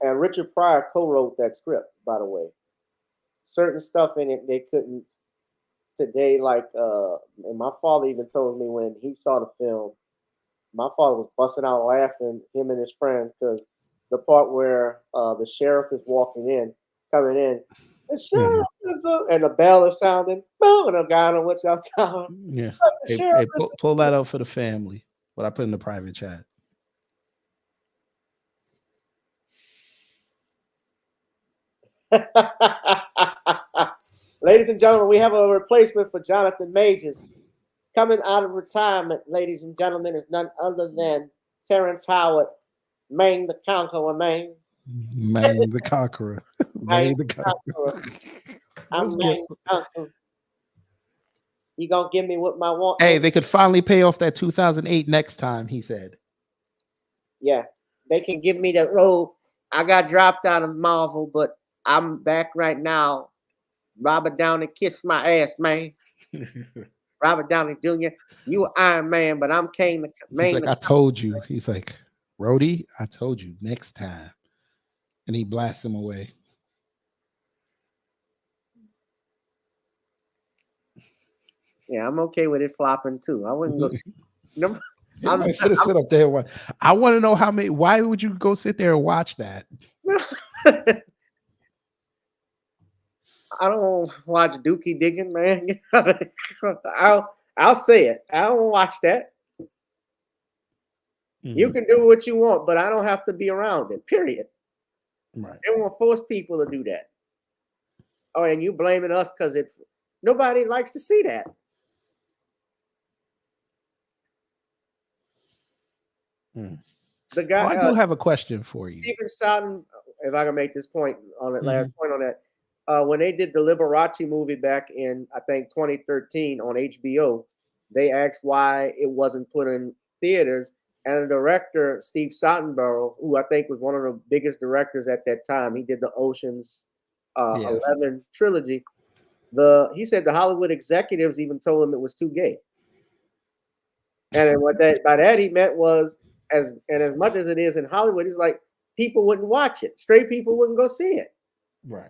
and Richard Pryor co-wrote that script, by the way. Certain stuff in it they couldn't today, like and my father even told me when he saw the film, my father was busting out laughing, him and his friends, because the part where the sheriff is coming in, the sheriff is up, and the bell is sounding, boom, and the guy on what y'all talking. Yeah. Hey, pull that out for the family. What I put in the private chat. Ladies and gentlemen, we have a replacement for Jonathan Majors. Coming out of retirement, ladies and gentlemen, is none other than Terrence Howard, Maine the Conqueror, Maine. Maine the Conqueror. Maine the Conqueror. I'm Maine the Conqueror. You gonna give me what I want? Hey, they could finally pay off that 2008 next time, he said. Yeah, they can give me the role. I got dropped out of Marvel, but I'm back right now. Robert Downey kissed my ass, man. Robert Downey Jr., you were Iron Man, but I'm Kane. He's like, I told you. He's like, Rhodey, I told you next time. And he blasts him away. Yeah, I'm okay with it flopping too. I wouldn't go see. I'm gonna sit up there. I want to know how many. Why would you go sit there and watch that? I don't watch Dookie digging, man. I'll say it. I don't watch that. You can do what you want, but I don't have to be around it. Period. Right. They won't force people to do that. Oh, and you blaming us because nobody likes to see that. The guy. I do have a question for you. Stephen Sutton, if I can make this point on that last point on that. When they did the Liberace movie back in, I think, 2013 on HBO, they asked why it wasn't put in theaters. And the director, Steve Sotenborough, who I think was one of the biggest directors at that time, he did the Ocean's 11 trilogy. He said the Hollywood executives even told him it was too gay. And then by that he meant was, as much as it is in Hollywood, he's like, people wouldn't watch it. Straight people wouldn't go see it. Right.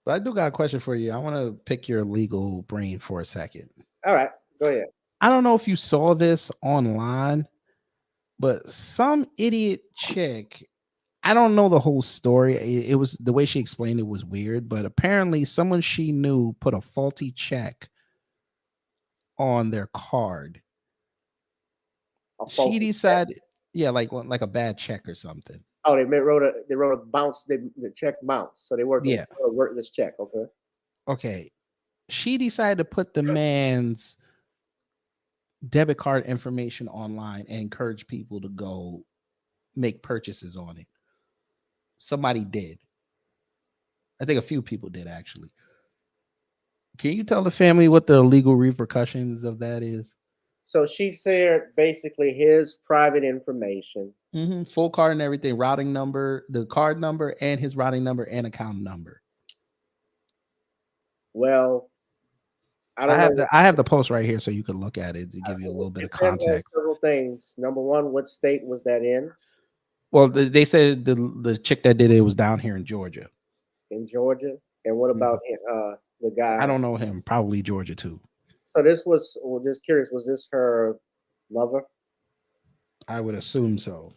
But I do got a question for you. I want to pick your legal brain for a second. All right, go ahead. I don't know if you saw this online, but some idiot chick I don't know the whole story. It was the way she explained it was weird, but apparently someone she knew put a faulty check on their card. She decided, yeah, like a bad check or something. Oh, they wrote a bounce. The check bounced, so they worked Yeah. a worthless check. Okay. Okay. She decided to put the man's debit card information online and encourage people to go make purchases on it. Somebody did. I think a few people did actually. Can you tell the family what the legal repercussions of that is? So she shared basically his private information. Full card and everything, routing number, the card number, and his routing number and account number. Well, I don't know. I have the post right here so you can look at it to give you a little bit of context. Several things. Number one, what state was that in? Well, they said the chick that did it was down here in Georgia. In Georgia, and what about the guy? I don't know him. Probably Georgia too. So this was. Well, just curious. Was this her lover? I would assume so.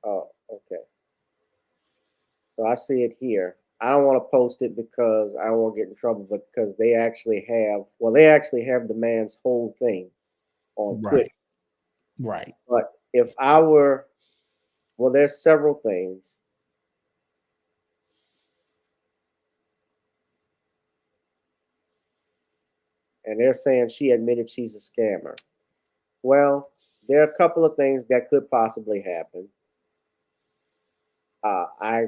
Oh, okay. So I see it here. I don't want to post it because I don't want to get in trouble, but because they actually have the man's whole thing on Twitter. Right. But if I were, well, there's several things. And they're saying she admitted she's a scammer. Well, there are a couple of things that could possibly happen. I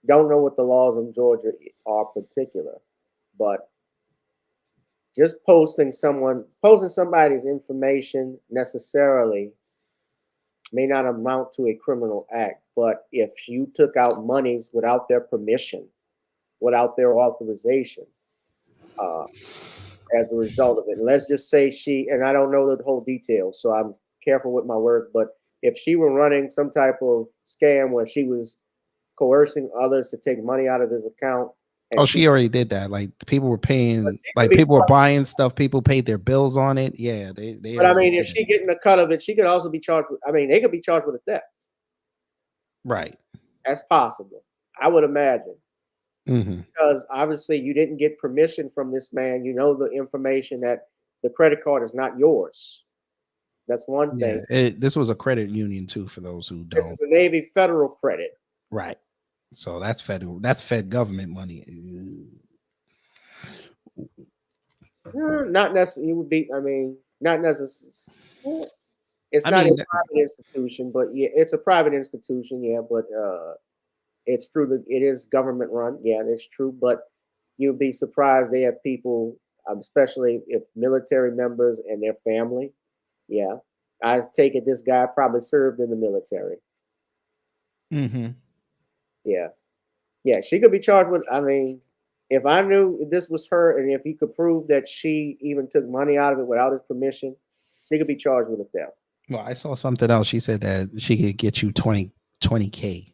don't know what the laws in Georgia are particular, but just posting somebody's information necessarily may not amount to a criminal act. But if you took out monies without their permission, without their authorization, as a result of it, and let's just say and I don't know the whole details, so I'm careful with my words, but if she were running some type of scam where she was coercing others to take money out of his account. Oh, she already did that. Like people were paying, like people were buying stuff. People paid their bills on it. Yeah, they. But I mean, if she getting a cut of it, she could also be charged with. I mean, they could be charged with a theft. Right. That's possible. I would imagine. Mm-hmm. Because obviously you didn't get permission from this man. You know the information that the credit card is not yours. That's one thing. This was a credit union too. For those who don't, this is a Navy Federal credit. Right. So that's federal. That's Fed government money. Not necessarily. You would be. I mean, not necessarily. It's not a private institution, but yeah, it's a private institution. Yeah, but it's through it is government run. Yeah, that's true. But you'd be surprised they have people, especially if military members and their family. Yeah, I take it this guy probably served in the military. Mm-hmm. Yeah, she could be charged with. I mean, if I knew this was her, and if he could prove that she even took money out of it without his permission, she could be charged with a theft. Well, I saw something else. She said that she could get you 20K.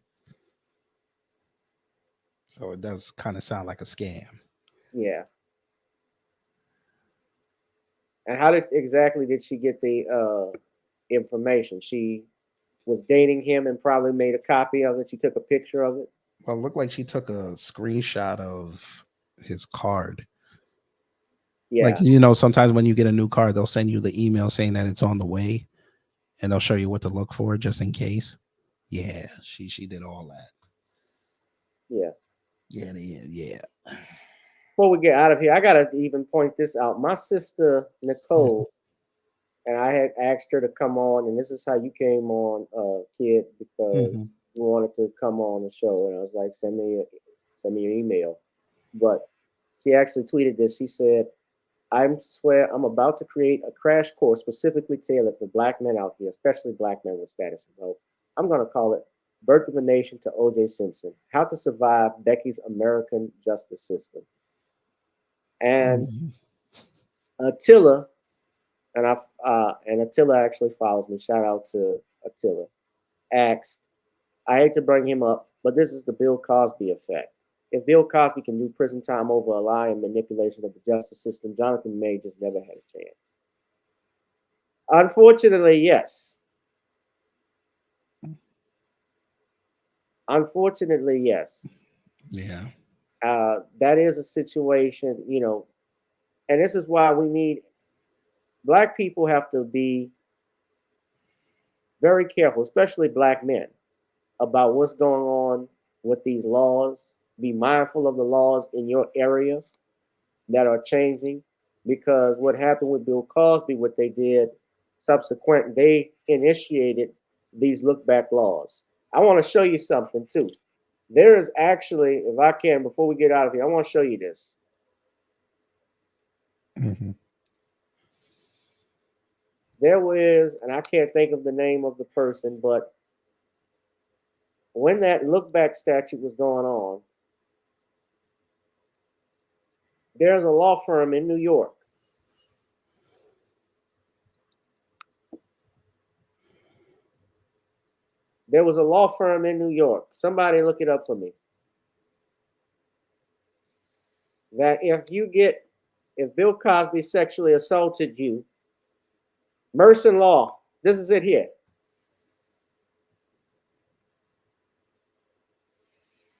So it does kind of sound like a scam. Yeah. And how exactly did she get the information? She was dating him and probably made a copy of it. She took a picture of it. Well, it looked like she took a screenshot of his card. Yeah. Like, sometimes when you get a new card, they'll send you the email saying that it's on the way and they'll show you what to look for just in case. Yeah, she did all that. Yeah. Yeah. Before we get out of here, I got to even point this out. My sister, Nicole, and I had asked her to come on, and this is how you came on, kid, because you wanted to come on the show. And I was like, send me your email. But she actually tweeted this. She said, I swear I'm about to create a crash course specifically tailored for Black men out here, especially Black men with status of hope. I'm going to call it Birth of a Nation to O.J. Simpson, How to Survive Becky's American Justice System. And Attila, and Attila actually follows me. Shout out to Attila. Asked, I hate to bring him up, but this is the Bill Cosby effect. If Bill Cosby can do prison time over a lie and manipulation of the justice system, Jonathan May just never had a chance. Unfortunately, yes. Unfortunately, yes. Yeah. That is a situation, you know, and this is why we need black people have to be very careful, especially black men, about what's going on with these laws. Be mindful of the laws in your area that are changing, because what happened with Bill Cosby, what they did subsequent, they initiated these look back laws. I want to show you something too. There is actually, if I can, before we get out of here, I want to show you this. Mm-hmm. There was, and I can't think of the name of the person, but when that look back statute was going on, there's a law firm in New York. There was a law firm in New York. Somebody look it up for me. That if Bill Cosby sexually assaulted you, Merson Law, this is it here.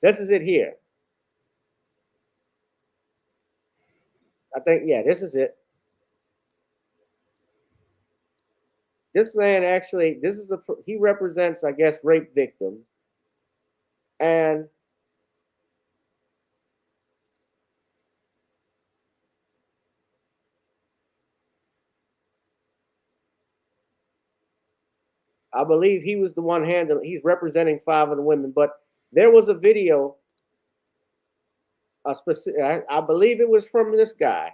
This is it here. I think, yeah, this is it. This man actually, he represents, I guess, rape victims. And I believe he was the one he's representing 5 of the women, but there was a video, I believe it was from this guy,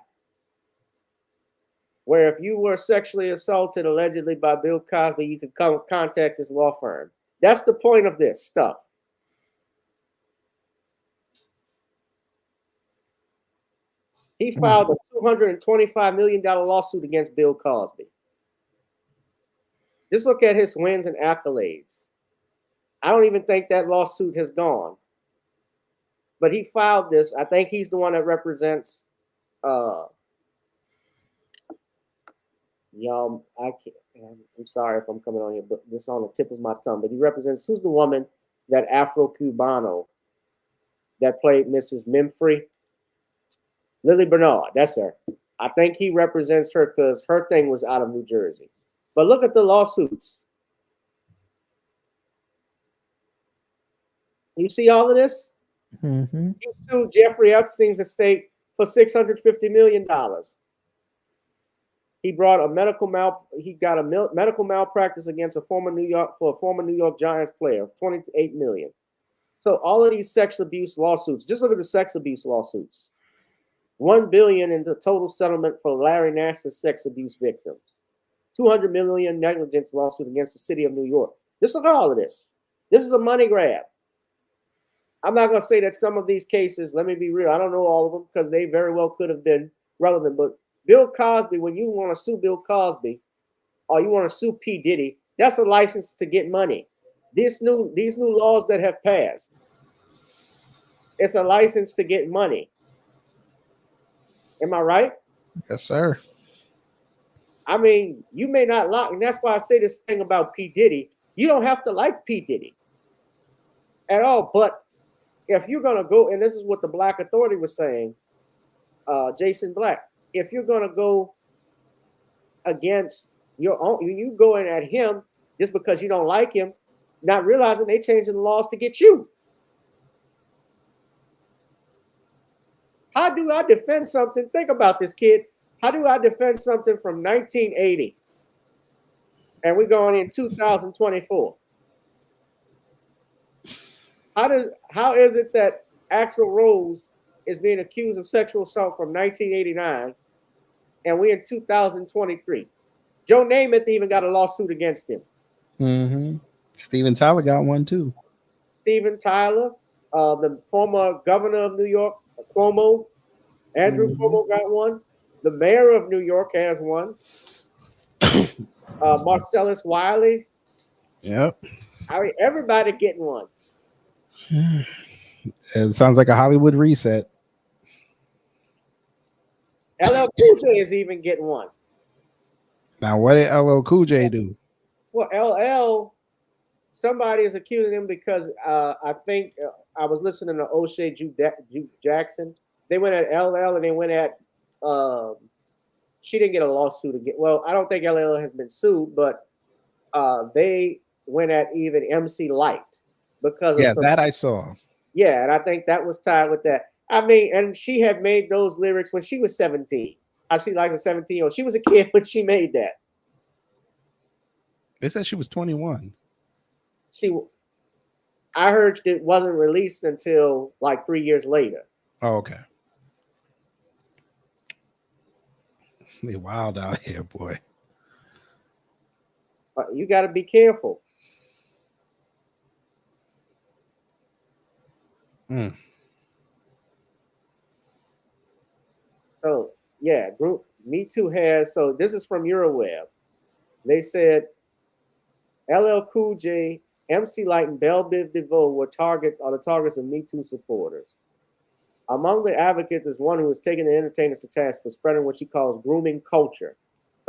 where if you were sexually assaulted allegedly by Bill Cosby, you could come contact his law firm. That's the point of this stuff. He filed a $225 million lawsuit against Bill Cosby. Just look at his wins and accolades. I don't even think that lawsuit has gone. But he filed this. I think he's the one that represents y'all. I'm sorry if I'm coming on here, but this is on the tip of my tongue. But he represents, who's the woman, that Afro-Cubano that played Mrs. Mimfree? Lily Bernard, that's her. I think he represents her because her thing was out of New Jersey. But look at the lawsuits. You see all of this? Mm-hmm. He sued Jeffrey Epstein's estate for $650 million. He brought a medical malpractice against a former New York Giants player of $28 million. So all of these sex abuse lawsuits, just look at the sex abuse lawsuits. $1 billion in the total settlement for Larry Nassar's sex abuse victims. $200 million negligence lawsuit against the city of New York. Just look at all of this. This is a money grab. I'm not going to say that some of these cases, let me be real, I don't know all of them because they very well could have been relevant. But Bill Cosby, when you want to sue Bill Cosby or you want to sue P. Diddy, that's a license to get money. These new laws that have passed, it's a license to get money. Am I right? Yes, sir. I mean, you may not like, and that's why I say this thing about P. Diddy. You don't have to like P. Diddy at all. But if you're going to go, and this is what the Black Authority was saying, Jason Black, if you're going to go against your own, you going at him just because you don't like him, not realizing they changing the laws to get you. How do I defend something? Think about this, kid. How do I defend something from 1980? And we're going in 2024. How is it that Axl Rose is being accused of sexual assault from 1989 and we're in 2023? Joe Namath even got a lawsuit against him. Mm-hmm. Steven Tyler got one too. Steven Tyler, the former governor of New York, Cuomo, Andrew Cuomo got one. The mayor of New York has one. Marcellus Wiley. Yep. I mean, everybody getting one. It sounds like a Hollywood reset. LL Cool J is even getting one. Now, what did LL Cool J do? Well, LL somebody is accusing him because I think I was listening to O'Shea Jackson. They went at LL and they went at she didn't get a lawsuit again. Well, I don't think LL has been sued, but they went at even MC Light because of some. that I saw. Yeah, and I think that was tied with that. I mean, and she had made those lyrics when she was 17. I see like a 17-year-old. She was a kid when she made that. They said she was 21. I heard it wasn't released until like 3 years later. Oh, okay. They wild out here, boy. You got to be careful. So yeah, group Me Too has. So this is from Euroweb. They said LL Cool J, MC Light, and Belle Biv DeVoe are the targets of Me Too supporters. Among the advocates is one who is taking the entertainers to task for spreading what she calls grooming culture.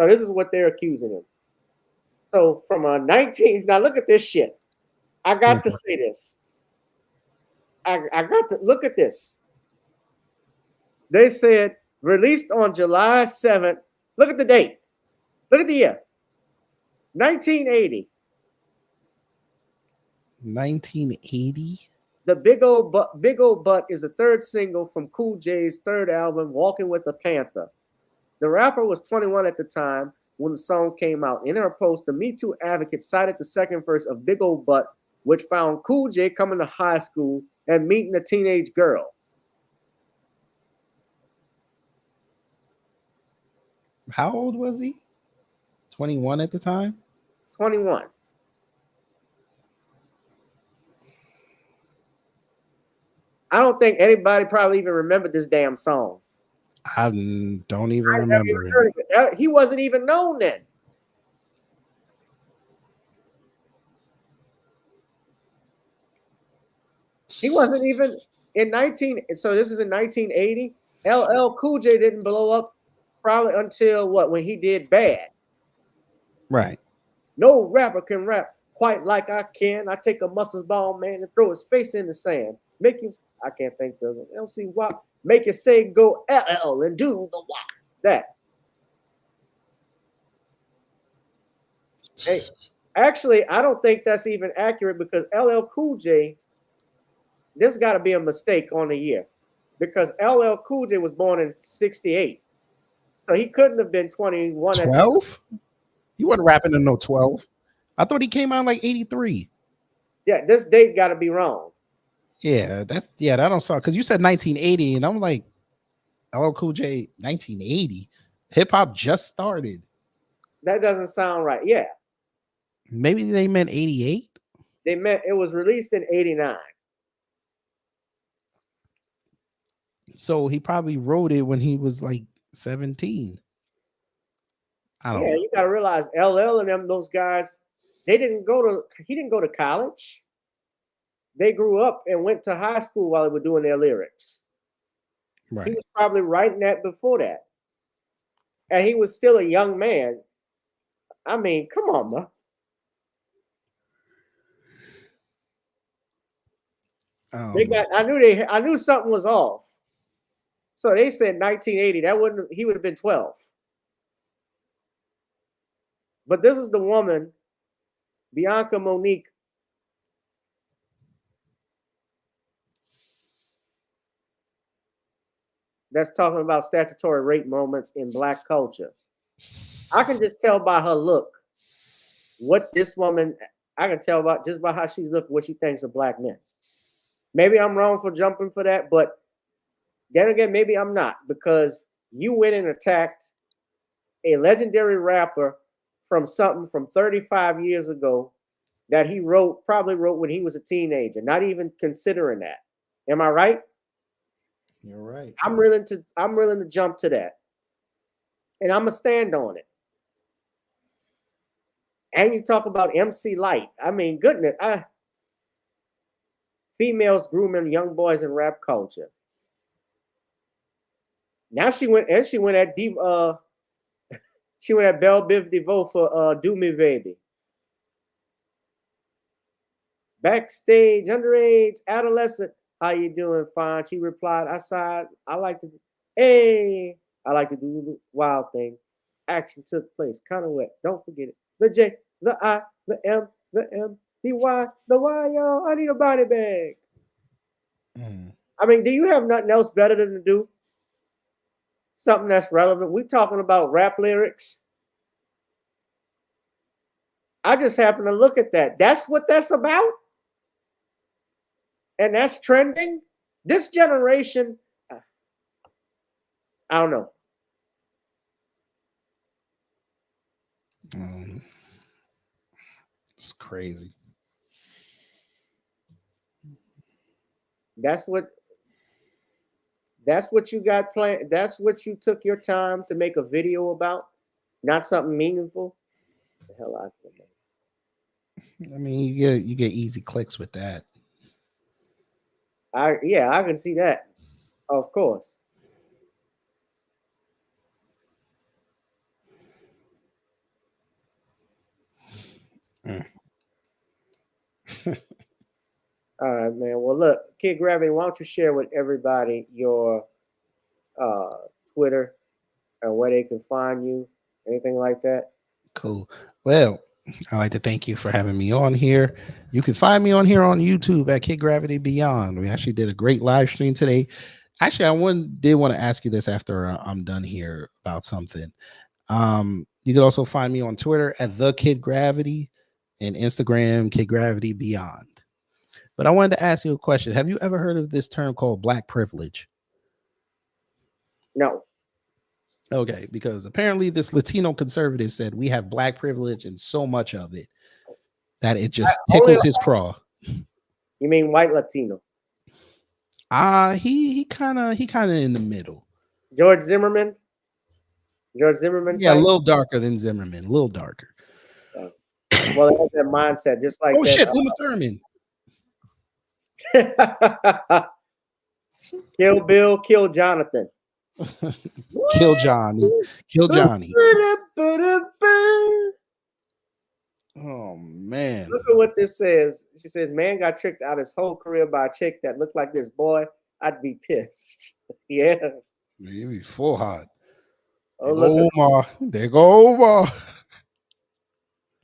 So this is what they're accusing him. So from a 19, now look at this shit. I got to say this. I got to look at this. They said released on July 7th. Look at the date. Look at the year. 1980. 1980. The Big Old Butt is the third single from Cool J's third album, Walking with a Panther. The rapper was 21 at the time when the song came out. In her post, the Me Too advocate cited the second verse of Big Old Butt, which found Cool J coming to high school and meeting a teenage girl. How old was he? 21 at the time? 21. I don't think anybody probably even remembered this damn song. I don't even remember it. He wasn't even known then. He wasn't even in 19. So this is in 1980. LL Cool J didn't blow up probably until what? When he did Bad. Right. No rapper can rap quite like I can. I take a muscle ball man and throw his face in the sand. Make you. I can't think of it. LC WAP. Make it say go LL and do the WAP. That. Hey, actually, I don't think that's even accurate because LL Cool J, there's got to be a mistake on the year because LL Cool J was born in 68. So he couldn't have been 21. 12? He wasn't rapping in no 12. I thought he came out like 83. Yeah, this date got to be wrong. Yeah, that don't sound, because you said 1980 and I'm like, LL Cool J 1980. Hip hop just started. That doesn't sound right. Yeah. Maybe they meant 88. They meant it was released in 89. So he probably wrote it when he was like 17. I don't know. You gotta realize LL and those guys, he didn't go to college. They grew up and went to high school while they were doing their lyrics. Right. He was probably writing that before that. And he was still a young man. I mean, come on, man. I knew something was off. So they said 1980. He would have been 12. But this is the woman, Bianca Monique. That's talking about statutory rape moments in Black culture. I can just tell by her look what this woman, I can tell about just by how she's looking, what she thinks of Black men. Maybe I'm wrong for jumping for that, but then again, maybe I'm not, because you went and attacked a legendary rapper from something from 35 years ago that he probably wrote when he was a teenager, not even considering that. Am I right? You're right. I'm willing to jump to that. And I'm gonna stand on it. And you talk about MC Light. I mean, goodness, females grooming young boys in rap culture. Now she went at Belle Biv DeVoe for Do Me Baby. Backstage, underage, adolescent. How you doing? Fine. She replied, I like to, hey, I like to do the wild thing. Action took place. Kind of wet. Don't forget it. The J, the I, the M, the M, the Y, y'all. I need a body bag. I mean, do you have nothing else better than to do? Something that's relevant. We're talking about rap lyrics. I just happen to look at that. That's what that's about. And that's trending. This generation, I don't know. It's crazy. That's what you got planned. That's what you took your time to make a video about, not something meaningful. The hell out of it. I mean, you get easy clicks with that. I can see that. Of course. All right, man. Well, look, Kid Gravity, why don't you share with everybody your Twitter and where they can find you, anything like that? Cool. Well, I'd like to thank you for having me on here. You can find me on here on YouTube at Kid Gravity Beyond. We actually did a great live stream today. Actually, I did want to ask you this after I'm done here about something. You can also find me on Twitter at The Kid Gravity and Instagram Kid Gravity Beyond. But I wanted to ask you a question. Have you ever heard of this term called black privilege? No. Okay, because apparently this Latino conservative said we have black privilege and so much of it that it just tickles his craw. You mean white Latino? He kind of in the middle. George Zimmerman? George Zimmerman? Yeah, type? a little darker than Zimmerman, a little darker. Well, it has that mindset, just like oh that. Shit, Uma Thurman. Kill Bill, kill Jonathan. Kill Johnny. Kill Johnny. Oh man. Look at what this says. She says, man got tricked out his whole career by a chick that looked like this. Boy, I'd be pissed. Yeah. You be full hot. Oh, There look go Omar. There go Omar.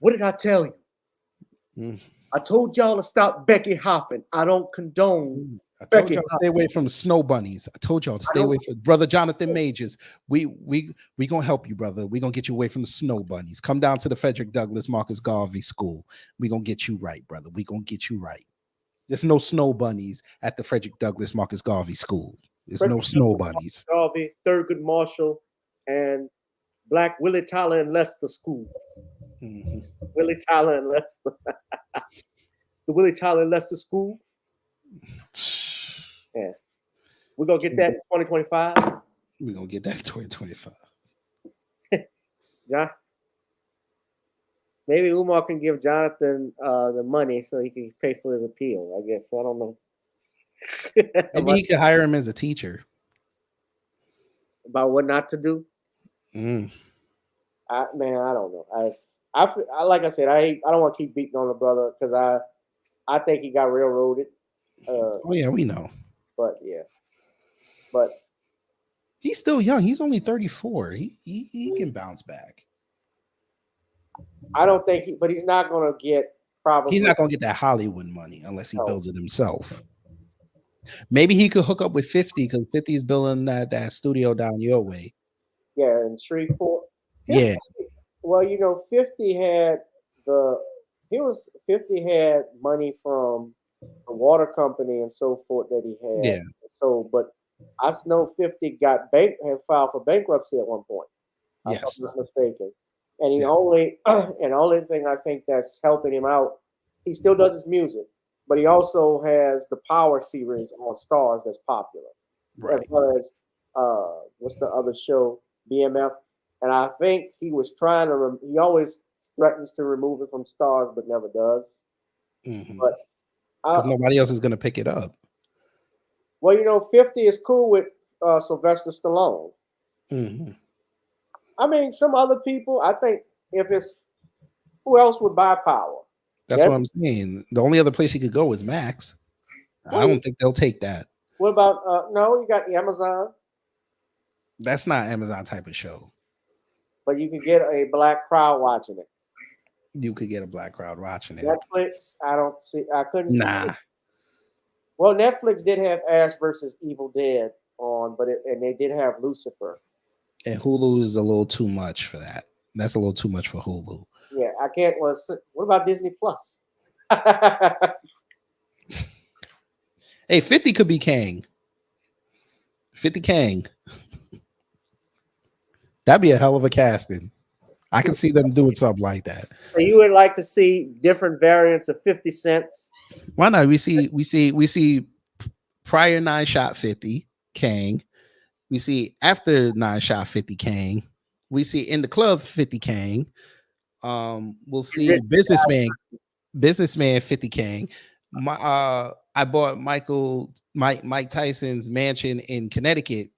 What did I tell you? I told y'all to stop Becky hopping. I don't condone. I told y'all to stay away from the snow bunnies. I told y'all to stay away from brother Jonathan Majors. We gonna help you, brother. We gonna get you away from the snow bunnies. Come down to the Frederick Douglass Marcus Garvey School. We gonna get you right, brother. We gonna get you right. There's no snow bunnies at the Frederick Douglass Marcus Garvey School. There's no snow bunnies. Garvey, Thurgood Marshall, and Black Willie Tyler and Lester School. Willie Tyler and Lester. The Willie Tyler and Lester School. Yeah. We're going to get that in 2025. We're going to get that in 2025. Yeah. Maybe Umar can give Jonathan the money so he can pay for his appeal, I guess. I don't know. Maybe he could hire him as a teacher. About what not to do? Man, I don't know. I like I said, I don't want to keep beating on the brother because I think he got railroaded. Oh yeah, we know. But yeah, but he's still young. He's only 34. He can bounce back. I don't think but he's not going to get probably. He's not going to get that Hollywood money unless he builds it himself. Maybe he could hook up with 50 because 50 is building that studio down your way. Yeah, in Shreveport. 50, yeah. Well, 50 had 50 had money from the water company and so forth that he had. Yeah. So, but I know 50 had filed for bankruptcy at one point. If I'm not mistaken. And he only thing I think that's helping him out, he still does his music, but he also has the Power series on Stars that's popular. Right. As well as what's the other show? BMF. And I think he was trying to he always threatens to remove it from Stars, but never does. But because nobody else is going to pick it up. Well, 50 is cool with Sylvester Stallone. I mean, some other people, I think who else would buy Power? That's what I'm saying. The only other place he could go is Max. I don't think they'll take that. What about no? You got Amazon, That's not Amazon type of show. but you can get a black crowd watching it. You could get a black crowd watching it. Netflix, I don't see. I couldn't. Nah. See it. Well, Netflix did have Ash versus Evil Dead on, and they did have Lucifer. And Hulu is a little too much for that. That's a little too much for Hulu. Yeah, I can't. Well, what about Disney Plus? Hey, 50 could be Kang. 50 Kang. That'd be a hell of a casting. I can see them doing something like that. So you would like to see different variants of 50 cents? Why not? We see prior 9-shot 50 Kang. We see after 9-shot 50 Kang. We see in the club 50 Kang. We'll see businessman 50 Kang. I bought Mike Tyson's mansion in Connecticut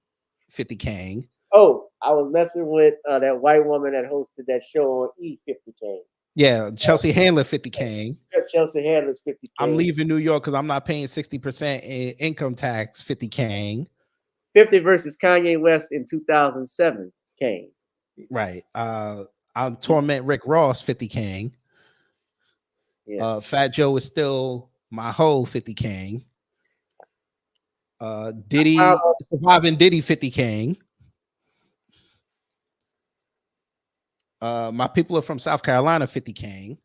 50 Kang. Oh, I was messing with that white woman that hosted that show on E50 Kang. Yeah, Chelsea Handler 50 Kang. Chelsea Handler's 50 Kang. I'm leaving New York because I'm not paying 60% in income tax 50 Kang. 50 versus Kanye West in 2007 Kang. Right. I'll torment Rick Ross 50 Kang. Yeah. Fat Joe is still my whole 50 Kang. Diddy surviving Diddy 50 Kang. My people are from South Carolina 50 Kang.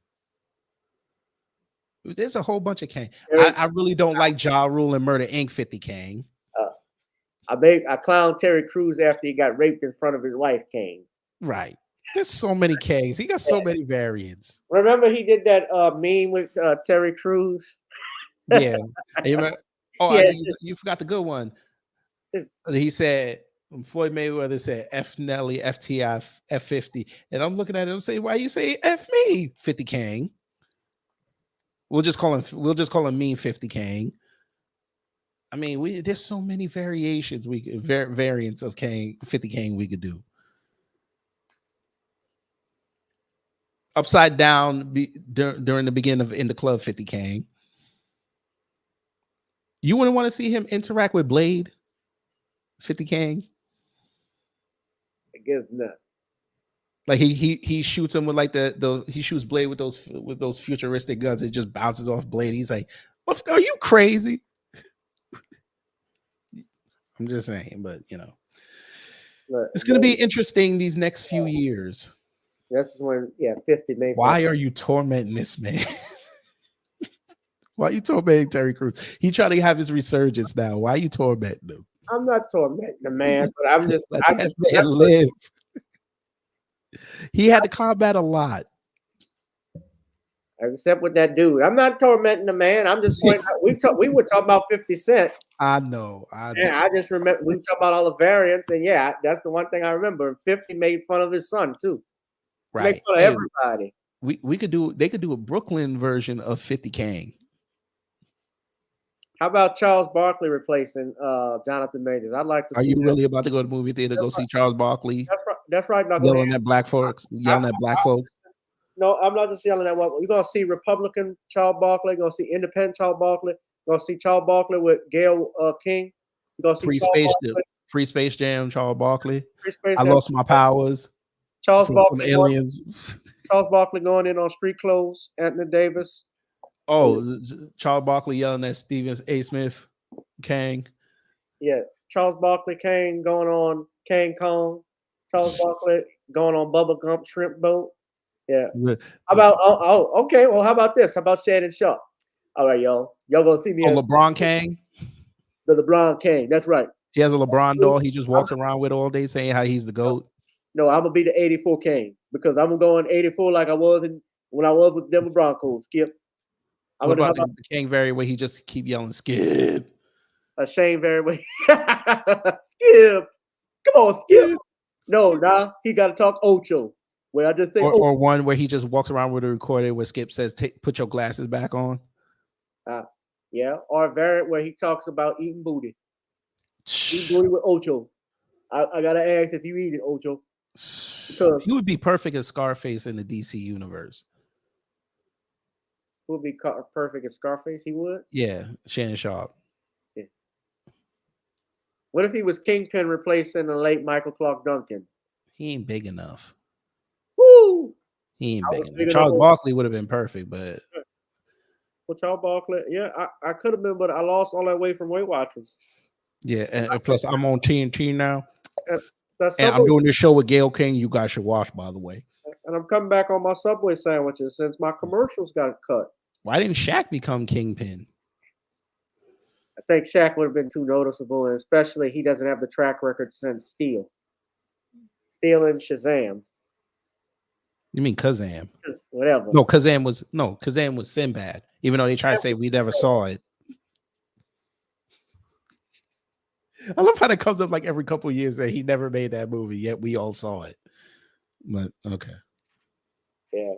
There's a whole bunch of Kang. I really don't like Ja Rule and Murder Inc. 50 Kang. I clowned Terry Crews after he got raped in front of his wife Kang. Right. There's so many Kangs. He got so many variants. Remember he did that meme with Terry Crews? Yeah. You forgot the good one. He said, Floyd Mayweather said, F Nelly, FTI, F50. And I'm looking at him saying, why you say F me? 50 Kang. We'll just call him Mean 50 Kang. I mean, there's so many variations variants of Kang, 50 Kang we could do. Upside down during the beginning of In the Club 50 Kang. You wouldn't want to see him interact with Blade 50 Kang? I guess not. Like he shoots him with like he shoots Blade with those futuristic guns. It just bounces off Blade. He's like, "What? Are you crazy?" I'm just saying, but it's gonna be interesting these next few years. This is when 50 maybe. Why are you tormenting this man? Why are you tormenting Terry Crews? He trying to have his resurgence now. Why are you tormenting him? I'm not tormenting the man, but I'm just live. He had to combat a lot. Except with that dude. I'm not tormenting the man. I'm just pointing out we were talking about 50 Cent. I know. Yeah, I just remember we talked about all the variants, and that's the one thing I remember. 50 made fun of his son too. Right. Make fun of everybody. They could do a Brooklyn version of 50 Kang. How about Charles Barkley replacing Jonathan Majors? I'd like to see. Are you really about to go to the movie theater to go see Charles Barkley? That's right. Yelling at black folks. No, I'm not just yelling at what you're gonna see. Republican Charles Barkley. You're gonna see Independent Charles Barkley. You're gonna see Charles Barkley with Gayle King. You're gonna see Free Space Jam. Charles Barkley. I lost my powers. Charles Barkley. From aliens. Charles Barkley going in on Street Clothes. Anthony Davis. Oh, Charles Barkley yelling at Stephen A. Smith, Kang. Yeah, Charles Barkley Kang going on Kang Kong. Charles Barkley going on Bubba Gump Shrimp Boat. Yeah. How about okay? Well, how about this? How about Shannon Sharp? All right, y'all gonna see me. LeBron Kang. The LeBron Kang. That's right. He has a LeBron doll. He just walks around with all day saying how he's the GOAT. No, I'm gonna be the 84 Kang because I'm gonna go in 84 like I was when I was with Denver Broncos. Skip. What about the Kang variant where he just keep yelling Skip? A Shane variant. Skip. Come on, Skip. No, he got to talk Ocho. Where I just think, or one where he just walks around with a recorder where Skip says, "Put your glasses back on." Yeah, or a variant where he talks about eating booty. Eat booty with Ocho. I gotta ask if you eat it, Ocho. Because he would be perfect as Scarface in the DC universe. Who would be perfect as Scarface? He would. Yeah, Shannon Sharp. Yeah. What if he was Kingpin replacing the late Michael Clark Duncan? He ain't big enough. Woo! He ain't I big was enough. big Charles enough. Barkley would have been perfect, but Well, Charles Barkley, yeah, I could have been, but I lost all that weight from Weight Watchers. yeah. And plus, I'm on TNT now, That and I'm Subway, doing this show with Gail King. You guys should watch, by the way. and I'm coming back on my Subway sandwiches since my commercials got cut. Why didn't Shaq become Kingpin? I think Shaq would have been too noticeable, and especially he doesn't have the track record since Steel and Shazam. You mean Kazam? Whatever. No, Kazam was Sinbad. Even though they try to say we never saw it. I love how that comes up like every couple of years that he never made that movie, yet we all saw it. But okay. Yeah.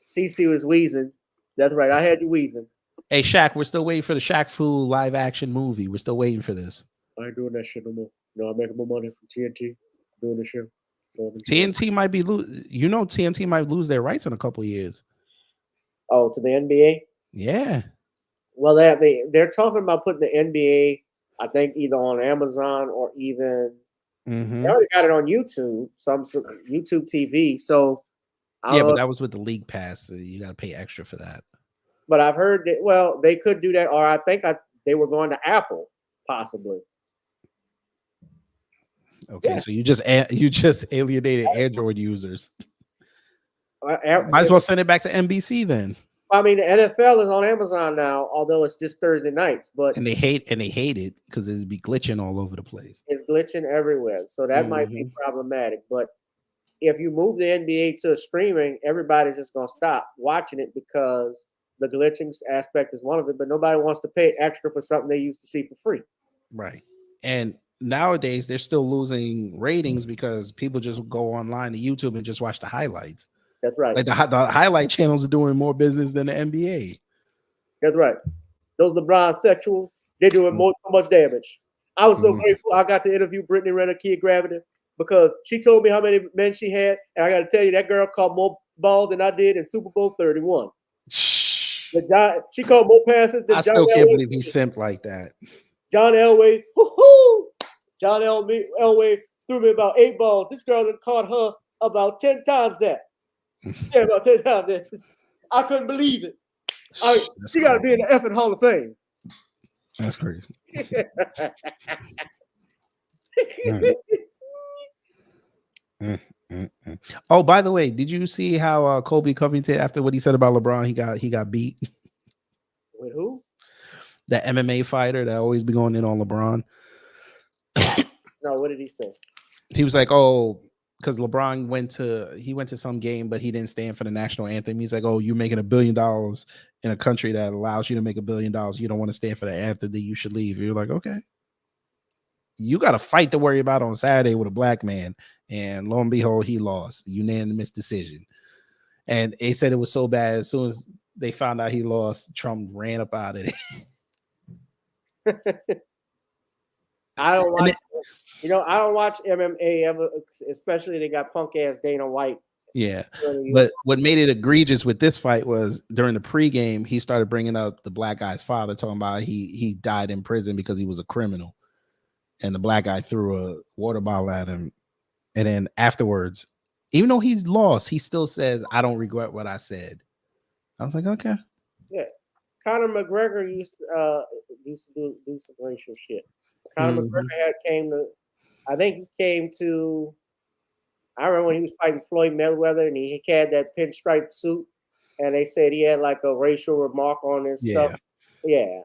CC was wheezing. That's right. I had you wheezing. Hey Shaq, we're still waiting for the Shaq Fu live action movie. We're still waiting for this. I ain't doing that shit no more. No, I'm making more money from TNT. I'm doing this shit. TNT might be TNT might lose their rights in a couple of years. Oh, to the NBA? Yeah. Well, they're talking about putting the NBA, I think, either on Amazon or even they already got it on YouTube, some YouTube TV. So but that was with the league pass. So you got to pay extra for that. But I've heard that. Well, they could do that, or I think they were going to Apple, possibly. Okay, so you just alienated Android users. Might as well send it back to NBC then. I mean, the NFL is on Amazon now, although it's just Thursday nights. But and they hate it because it'd be glitching all over the place. It's glitching everywhere, so that might be problematic. But if you move the NBA to streaming, everybody's just gonna stop watching it because the glitching aspect is one of it. But nobody wants to pay extra for something they used to see for free. Right, and nowadays they're still losing ratings because people just go online to YouTube and just watch the highlights. That's right. Like the highlight channels are doing more business than the NBA. That's right. Those LeBron sexuals, they're doing so much damage. I was so grateful I got to interview Brittany Renner, Kid Gravity, because she told me how many men she had, and I got to tell you, that girl caught more balls than I did in Super Bowl 31. She caught more passes than I still can't believe he simped like that. John Elway, whoo-hoo! John Elway threw me about 8 balls. This girl done caught her about 10 times that. Yeah, about 10 times that. I couldn't believe it. She got to be in the effing Hall of Fame. That's crazy. Oh, by the way, did you see how Kobe Covington, after what he said about LeBron, he got beat? With who? That MMA fighter that always be going in on LeBron. No, what did he say? He was like, "Oh, because LeBron went to some game, but he didn't stand for the national anthem. He's like, oh, you're making $1 billion in a country that allows you to make $1 billion. You don't want to stand for the anthem, then you should leave." You're like, okay. You got a fight to worry about on Saturday with a black man. And lo and behold, he lost. Unanimous decision. And they said it was so bad. As soon as they found out he lost, Trump ran up out of it. I don't watch, I don't watch MMA ever, especially they got punk ass Dana White. Yeah, but what made it egregious with this fight was during the pregame, he started bringing up the black guy's father, talking about he died in prison because he was a criminal, and the black guy threw a water bottle at him, and then afterwards, even though he lost, he still says, "I don't regret what I said." I was like, okay, yeah. Conor McGregor used to do some racial shit. Conor McGregor I remember when he was fighting Floyd Mayweather and he had that pinstripe suit and they said he had like a racial remark on his stuff. Yeah.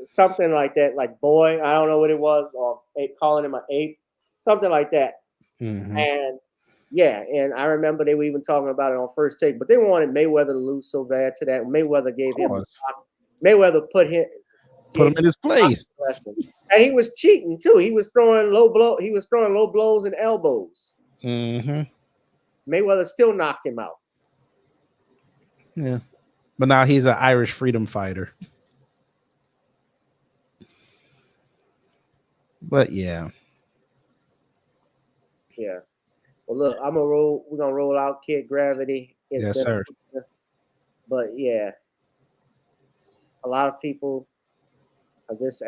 Something like that, like boy, I don't know what it was, or calling him an ape, something like that. And yeah, and I remember they were even talking about it on First Take, but they wanted Mayweather to lose so bad to that. Mayweather gave him Mayweather put him in his place. And he was cheating too. He was throwing low blows and elbows. Mayweather still knocked him out. Yeah, but now he's an Irish freedom fighter. But yeah. Yeah. Well, look, we're gonna roll out Kid Gravity. Yes, sir. But yeah, a lot of people. This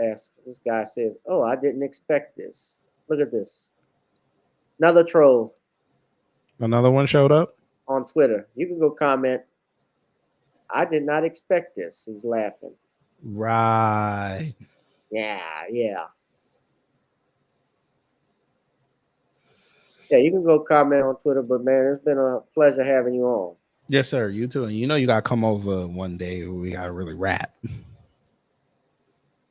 guy says, "Oh, I didn't expect this. Look at this." Another troll Another one showed up. on Twitter. You can go comment. I did not expect this. He's laughing. Right. Yeah, yeah. Yeah, you can go comment on Twitter, but man, it's been a pleasure having you on. Yes, sir. You too. And you know you gotta come over one day. We gotta really rap.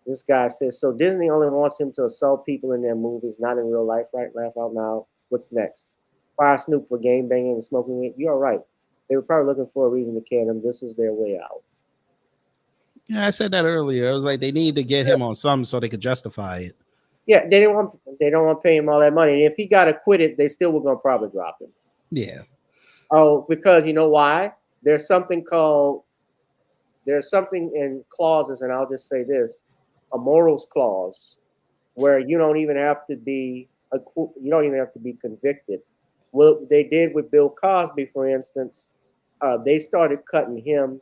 This guy says, so Disney only wants him to assault people in their movies, not in real life, right? Laugh out loud. What's next? Fire Snoop for game banging and smoking weed. You're right. They were probably looking for a reason to kill him. This was their way out. Yeah, I said that earlier. I was like, they need to get him on something so they could justify it. Yeah, they don't want to pay him all that money. And if he got acquitted, they still were gonna probably drop him. Yeah. Oh, because you know why? There's something in clauses, and I'll just say this: a morals clause, where you don't even have to be convicted. Well, they did with Bill Cosby, for instance. They started cutting him,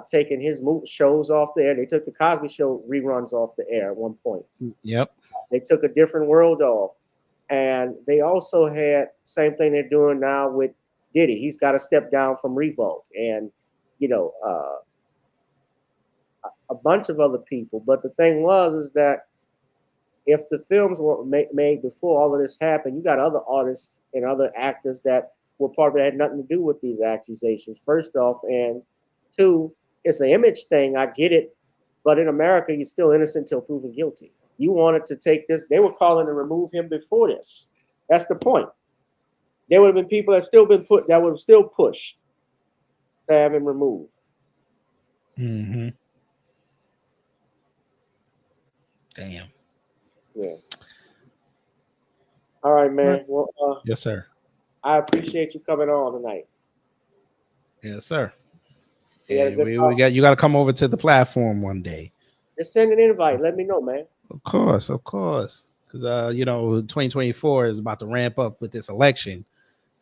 taking his shows off the air. They took the Cosby Show reruns off the air at one point. Yep. They took A Different World off, and they also had same thing they're doing now with Diddy. He's got to step down from Revolt, and a bunch of other people. But the thing is that if the films were made before all of this happened, you got other artists and other actors that were part of it, had nothing to do with these accusations, first off. And two, it's an image thing. I get it. But in America, you're still innocent until proven guilty. You wanted to take this. They were calling to remove him before this. That's the point. There would have been people that would have still pushed to have him removed. Mm-hmm. Damn. Yeah. All right, man. Well, yes, sir. I appreciate you coming on tonight. Yes, sir. Yeah, you got to come over to the platform one day. Just send an invite. Let me know, man. Of course. Because 2024 is about to ramp up with this election,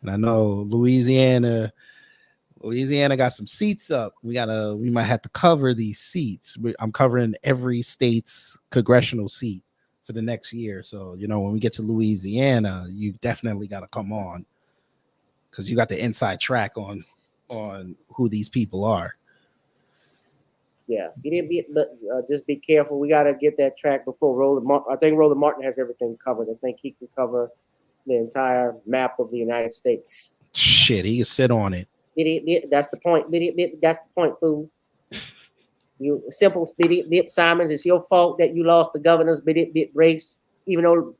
and I know Louisiana got some seats up. We might have to cover these seats. I'm covering every state's congressional seat for the next year. So, when we get to Louisiana, you definitely got to come on, because you got the inside track on who these people are. Yeah, just be careful. We got to get that track before Roland Martin. I think Roland Martin has everything covered. I think he can cover the entire map of the United States. Shit, he can sit on it. That's the point. That's the point, fool. You simple Simons. It's your fault that you lost the governor's race, even though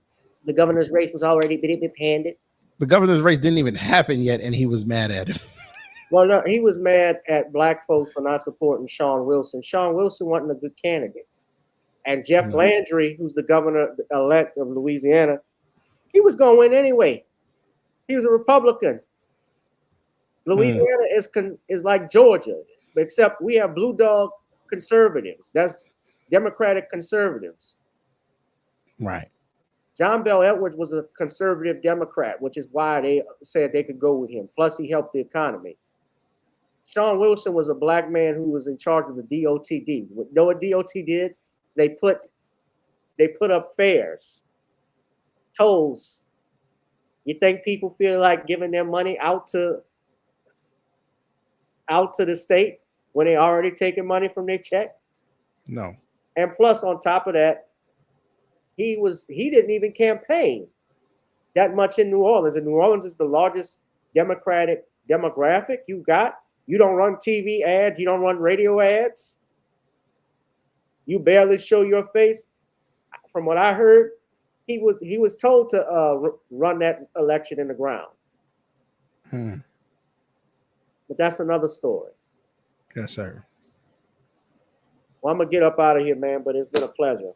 the governor's race was already handed. The governor's race didn't even happen yet, and he was mad at him. Well, no, he was mad at black folks for not supporting Sean Wilson. Sean Wilson wasn't a good candidate. And Jeff Landry, who's the governor-elect of Louisiana, he was going to win anyway. He was a Republican. Louisiana is like Georgia, except we have blue dog conservatives. That's Democratic conservatives. Right. John Bel Edwards was a conservative Democrat, which is why they said they could go with him. Plus, he helped the economy. Sean Wilson was a black man who was in charge of the DOTD. You know what DOT did? They put up fares, tolls. You think people feel like giving their money out to the state when they already taking money from their check? No. And plus, on top of that, he didn't even campaign that much in New Orleans. And New Orleans is the largest Democratic demographic you got. You don't run TV ads. You don't run radio ads. You barely show your face. From what I heard, he was told to run that election in the ground. But that's another story. Yes, sir. Well, I'm going to get up out of here, man, but it's been a pleasure.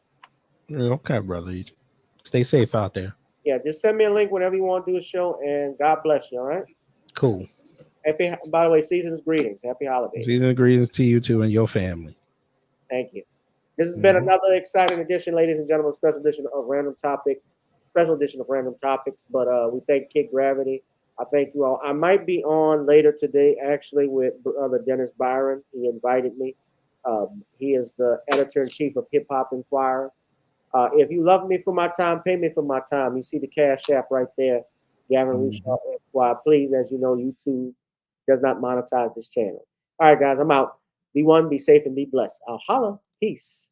Okay, brother. Stay safe out there. Yeah, just send me a link whenever you want to do a show, and God bless you, all right? Cool. By the way, season's greetings. Happy holidays. Season's greetings to you too and your family. Thank you. This has been another exciting edition, ladies and gentlemen, special edition of Random Topics. But we thank Kid Gravity. I thank you all. I might be on later today, actually, with Brother Dennis Byron. He invited me. He is the editor-in-chief of Hip Hop Inquirer. If you love me for my time, pay me for my time. You see the Cash App right there, Gavin Richard Esquire. Please, as you know, YouTube does not monetize this channel. All right, guys, I'm out. Be one, be safe, and be blessed. I'll holla. Peace.